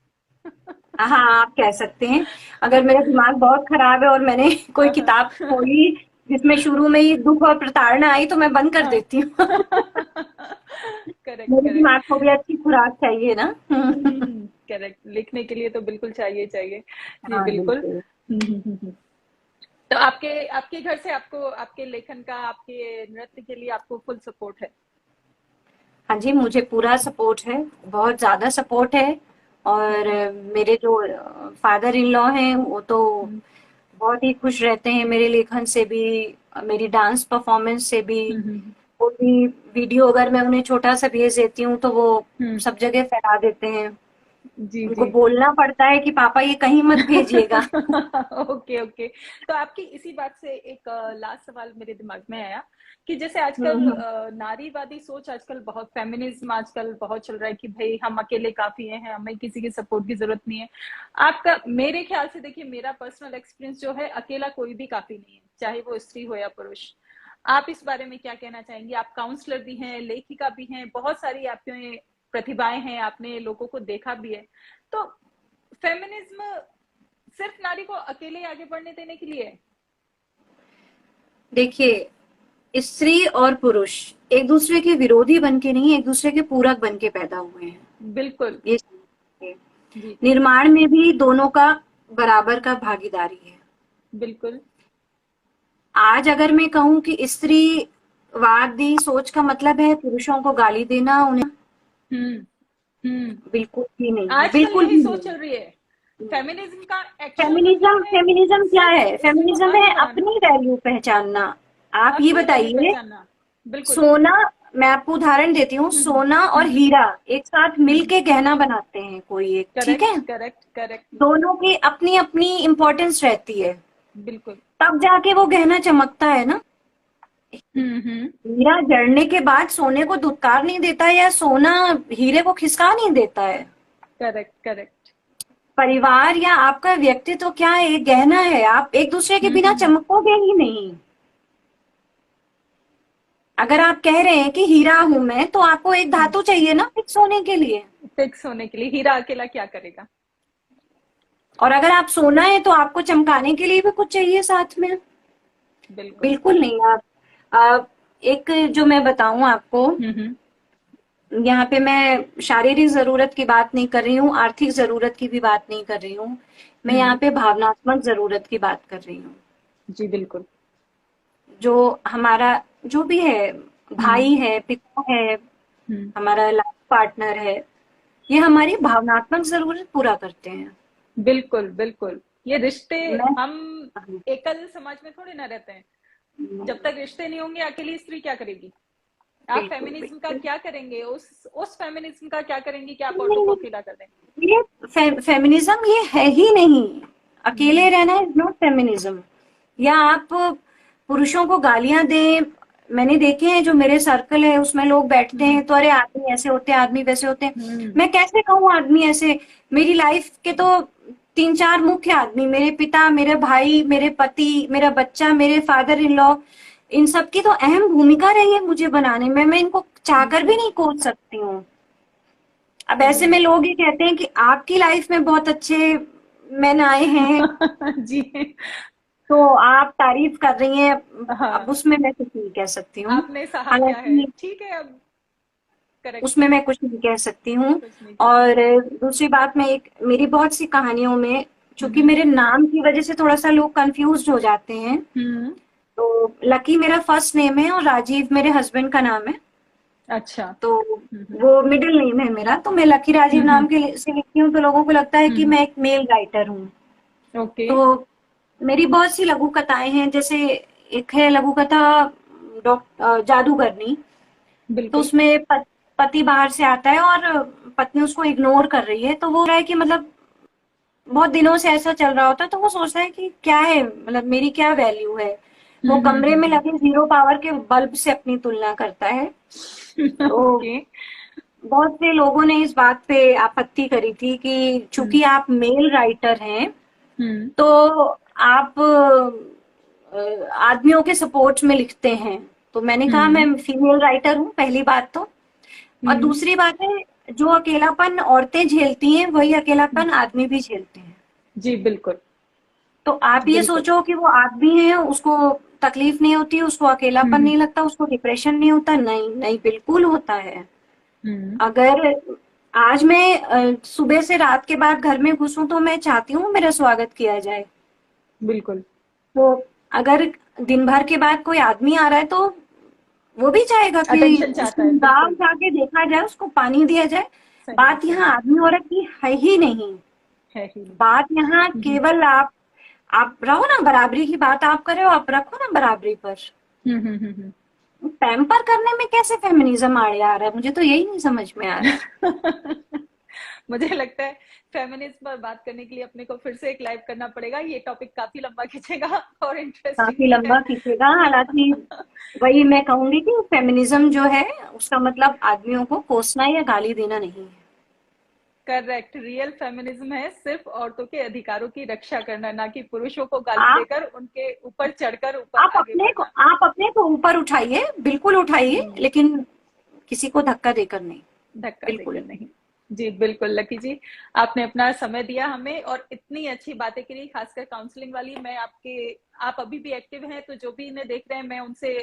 B: हाँ, आप कह सकते हैं। अगर मेरा दिमाग बहुत खराब है और मैंने कोई किताब खोली जिसमें शुरू में ही दुख और प्रताड़ना आई तो मैं बंद कर
A: हाँ।
B: देती हूँ।
A: करेक्ट
B: मेरे
A: करेक्ट।
B: दिमाग को भी अच्छी खुराक चाहिए ना।
A: करेक्ट, लिखने के लिए तो बिल्कुल चाहिए चाहिए। जी
B: हाँ,
A: बिल्कुल।
B: बिल्कुल।
A: तो आपके आपके घर से आपको आपके लेखन का, आपके नृत्य के लिए आपको फुल सपोर्ट है?
B: हाँ जी, मुझे पूरा सपोर्ट है, बहुत ज़्यादा सपोर्ट है। और
A: ओके।
B: मेरे जो फादर इन लॉ हैं वो तो
A: हम्म।
B: बहुत ही खुश रहते हैं मेरे लेखन से भी, मेरी डांस परफॉर्मेंस से भी।
A: हम्म।
B: कोई भी वीडियो अगर मैं उन्हें छोटा सा भेज देती हूँ तो वो
A: हम्म।
B: सब जगह फैला देते हैं।
A: जी
B: उनको
A: जी।
B: बोलना पड़ता है कि पापा ये कहीं मत भेजिएगा।
A: Okay okay. तो आपकी इसी बात से एक लास्ट सवाल मेरे दिमाग में आया कि जैसे
B: हम्म,
A: आजकल
B: हम्म,
A: नारीवादी सोच आजकल बहुत, फेमिनिज्म आजकल बहुत चल रहा है कि भाई हम अकेले काफी हैं, हमें किसी की सपोर्ट की जरूरत नहीं है। आपका, मेरे ख्याल से देखिए, मेरा पर्सनल एक्सपीरियंस जो है, अकेला कोई भी काफी नहीं है, चाहे वो स्त्री हो या पुरुष। आप इस बारे में क्या कहना चाहेंगी? आप काउंसलर भी हैं, लेखिका भी हैं, बहुत सारी आपके प्रतिभाएं हैं, आपने लोगों को देखा भी है। तो फेमिनिज्म सिर्फ नारी को अकेले आगे बढ़ने देने के लिए है?
B: देखिए, स्त्री और पुरुष एक दूसरे के विरोधी बन के नहीं, एक दूसरे के पूरक बन के पैदा हुए हैं।
A: बिल्कुल।
B: ये
A: जी।
B: निर्माण में भी दोनों का बराबर का भागीदारी है।
A: बिल्कुल।
B: आज अगर मैं कहूँ कि स्त्रीवादी सोच का मतलब है पुरुषों को गाली देना, उन्हें,
A: हम्म। हम्म।
B: बिल्कुल भी नहीं,
A: आजकल
B: बिल्कुल
A: यही
B: भी
A: सोच
B: नहीं।
A: चल रही है। फेमिनिज्म का एक्चुअल
B: फेमिनिज्म
A: मतलब है
B: फेमिनिज्म क्या है?
A: सिर्फ स्त्री को
B: फेमिनिज्म
A: आगे
B: है
A: बढ़ाना,
B: अपनी वैल्यू पहचानना। आप ये
A: अपनी वैल्यू
B: बताइए,
A: पहचानना। बिल्कुल।
B: सोना, मैं आपको उदाहरण देती हूँ, सोना और
A: हम्म।
B: हीरा एक साथ मिलके गहना बनाते हैं कोई एक, ठीक
A: करेक्ट
B: है?
A: Correct correct.
B: दोनों की अपनी अपनी इम्पोर्टेंस रहती है,
A: बिल्कुल।
B: तब जाके वो गहना चमकता है ना।
A: हम्म।
B: हीरा जड़ने के बाद सोने को धुतकार नहीं देता, या सोना हीरे को खिसका नहीं देता है।
A: Correct correct.
B: परिवार या आपका व्यक्तित्व क्या है? एक गहना है, आप एक दूसरे के बिना
A: हम्म।
B: चमकोगे ही नहीं। अगर आप कह रहे हैं कि हीरा हूं मैं, तो आपको एक धातु चाहिए ना फिक्स होने के लिए।
A: फिक्स होने के लिए हीरा अकेला क्या करेगा?
B: और अगर आप सोना है तो आपको चमकाने के लिए भी कुछ चाहिए साथ में।
A: बिल्कुल।
B: बिल्कुल नहीं। आप एक जो मैं बताऊं आपको,
A: हम्म।
B: यहाँ पे मैं शारीरिक जरूरत की बात नहीं कर रही हूँ, आर्थिक जरूरत की भी बात नहीं कर रही हूँ, मैं यहाँ
A: हम्म।
B: पे भावनात्मक जरूरत की बात कर रही हूँ।
A: जी बिल्कुल।
B: जो हमारा जो भी है,
A: हम्म।
B: भाई है, पिता है,
A: हम्म।
B: हमारा लाइफ पार्टनर है, ये हमारी भावनात्मक जरूरत पूरा करते हैं।
A: बिल्कुल बिल्कुल। ये रिश्ते,
B: मैं
A: हम एकल समाज में थोड़ी ना रहते हैं। जब तक रिश्ते नहीं होंगे, अकेली स्त्री क्या करेगी? आप
B: बिल्कुल
A: फेमिनिज्म का
B: बिल्कुल।
A: क्या करेंगे? उस फेमिनिज्म का क्या करेंगे कि आप औरतों
B: नहीं
A: को
B: नहीं,
A: अकेला कर दें?
B: ये फेमिनिज्म ये है ही नहीं। अकेले
A: हम्म।
B: रहना इज नॉट फेमिनिज्म। या आप पुरुषों को गालियां दें, मैंने देखे हैं, जो मेरे सर्कल है उसमें लोग बैठते
A: हम्म।
B: हैं तो अरे आदमी ऐसे होते हैं, आदमी वैसे होते हैं।
A: हम्म।
B: मैं कैसे कहूँ आदमी ऐसे? मेरी लाइफ के तो तीन चार मुख्य आदमी, मेरे पिता, मेरे भाई, मेरे पति, मेरा बच्चा, मेरे फादर इन लॉ, इन सब की तो अहम भूमिका रही है मुझे बनाने में। मैं इनको चाहकर भी नहीं कोस सकती हूँ। अब ऐसे में लोग ये कहते हैं कि आपकी लाइफ में बहुत अच्छे मैन आए हैं,
A: जी।
B: तो आप तारीफ कर रही हैं। अब
A: हाँ,
B: उसमें मैं कुछ नहीं कह सकती हूँ।
A: आपने सहा क्या है,
B: हालांकि
A: ठीक है अब। करेक्ट।
B: उसमें मैं कुछ नहीं कह सकती हूँ।
A: कुछ नहीं कह
B: और
A: सकते।
B: दूसरी बात, मैं एक, मेरी बहुत सी कहानियों में, चूंकि
A: हम्म।
B: मेरे नाम की वजह से थोड़ा सा लोग कंफ्यूज हो जाते हैं,
A: हम्म।
B: तो लकी मेरा फर्स्ट नेम है और राजीव मेरे हस्बैंड का नाम है।
A: अच्छा।
B: तो
A: हम्म।
B: वो मिडिल नेम है मेरा, तो मैं लकी राजीव
A: हम्म।
B: नाम के से लिखती हूँ, तो लोगों को लगता है कि
A: हम्म।
B: मैं एक मेल राइटर हूँ।
A: ओके।
B: तो मेरी बहुत सी लघु कथाएं हैं, जैसे एक है लघु कथा जादूगरनी। तो
A: बिल्कुल।
B: उसमें पति बाहर से आता है और पत्नी उसको इग्नोर कर रही है, तो वो रहा है कि मतलब बहुत दिनों से ऐसा चल रहा होता है, तो वो सोचता है कि क्या है, मतलब मेरी क्या वैल्यू है। वो कमरे में
A: हम्म।
B: लगे जीरो पावर के बल्ब से अपनी तुलना करता है। तो
A: ओके।
B: बहुत से लोगों ने इस बात पे आपत्ति करी थी कि
A: हम्म।
B: चूंकि आप मेल राइटर हैं,
A: हम्म।
B: तो आप आदमियों के सपोर्ट में लिखते हैं। तो मैंने कहा
A: हम्म।
B: मैं फीमेल राइटर हूँ, पहली बात तो। और
A: हम्म।
B: दूसरी बात है, जो अकेलापन औरतें झेलती हैं वही अकेलापन आदमी भी झेलते हैं।
A: जी बिल्कुल।
B: तो आप ये
A: बिल्कुल।
B: सोचो कि वो आदमी है, उसको तकलीफ नहीं होती, उसको अकेलापन
A: हम्म।
B: नहीं लगता, उसको डिप्रेशन नहीं होता? नहीं नहीं, बिल्कुल होता है।
A: हम्म।
B: अगर आज मैं सुबह से रात के बाद घर में घुसूं, तो मैं चाहती हूँ मेरा स्वागत किया जाए।
A: बिल्कुल।
B: तो अगर दिन भर के बाद कोई आदमी आ रहा है, तो वो भी चाहेगा कि
A: अटेंशन चाहता
B: उसकी
A: है,
B: गांव
A: बिल्कुल।
B: जाके देखा जाए, उसको पानी दिया जाए।
A: सही
B: बात
A: सही।
B: यहाँ आदमी औरत की है ही नहीं।
A: है ही नहीं।
B: बात यहाँ केवल आप रहो ना, बराबरी की बात आप कर रहे हो, आप रखो ना बराबरी पर।
A: हम्म।
B: पैम्पर करने में कैसे फेमिनिज्म आड़े आ रहा है? मुझे तो यही नहीं समझ में आ रहा है।
A: मुझे लगता है फेमिनिज्म पर बात करने के लिए अपने को फिर से एक लाइव करना पड़ेगा। ये टॉपिक काफी लंबा खींचेगा और इंटरेस्टिंग
B: काफी
A: भी है।
B: लंबा खींचेगा। हालांकि वही मैं कहूंगी कि फेमिनिज्म जो है, उसका मतलब आदमियों को कोसना या गाली देना नहीं है।
A: करेक्ट। रियल फेमिनिज्म है सिर्फ औरतों के अधिकारों की रक्षा करना, ना कि पुरुषों को गाली
B: आप
A: देकर उनके ऊपर चढ़कर ऊपर आगे बढ़ना।
B: आप अपने को ऊपर उठाइए, बिल्कुल उठाइए,
A: हम्म।
B: लेकिन किसी को धक्का देकर नहीं।
A: धक्का
B: बिल्कुल।
A: देकर नहीं। जी बिल्कुल लकी जी, आपने अपना समय दिया हमें और इतनी अच्छी बातें करी, खासकर काउंसलिंग वाली। मैं आप अभी भी एक्टिव हैं, तो जो भी इन्हें देख रहे हैं, मैं उनसे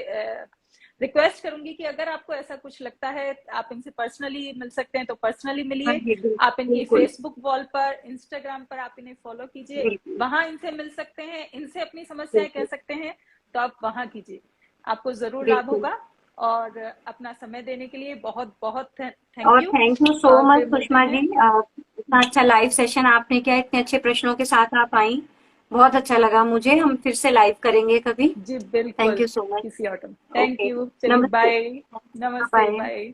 A: रिक्वेस्ट करूंगी कि अगर आपको ऐसा कुछ लगता है, आप इनसे पर्सनली मिल सकते हैं तो पर्सनली
B: हाँ
A: मिलिए।
B: जी,
A: आप इनकी
B: बिल्कुल
A: फेसबुक वॉल पर, इंस्टाग्राम पर आप इन्हें फॉलो कीजिए,
B: बिल्कुल
A: वहां इनसे मिल सकते हैं, इनसे अपनी समस्याएं कह
B: बिल्कुल
A: सकते हैं, तो आप वहां कीजिए, आपको जरूर लाभ
B: बिल्कुल।
A: होगा। और अपना समय देने के लिए बहुत बहुत थैंक
B: और
A: यू।
B: थैंक यू सो
A: और
B: मच
A: फिर मिलते
B: सुषमा जी,
A: हैं।
B: इतना अच्छा लाइव सेशन आपने किया, इतने अच्छे प्रश्नों के साथ आप आई, बहुत अच्छा लगा मुझे। हम फिर से लाइव करेंगे कभी।
A: जी
B: थैंक
A: बिल्कुल,
B: यू सो मच।
A: किसी और टाइम। थैंक
B: ओके,
A: यू, चलिए
B: नमस्ते।
A: बाय। नमस्ते,
B: बाय।
A: बाय।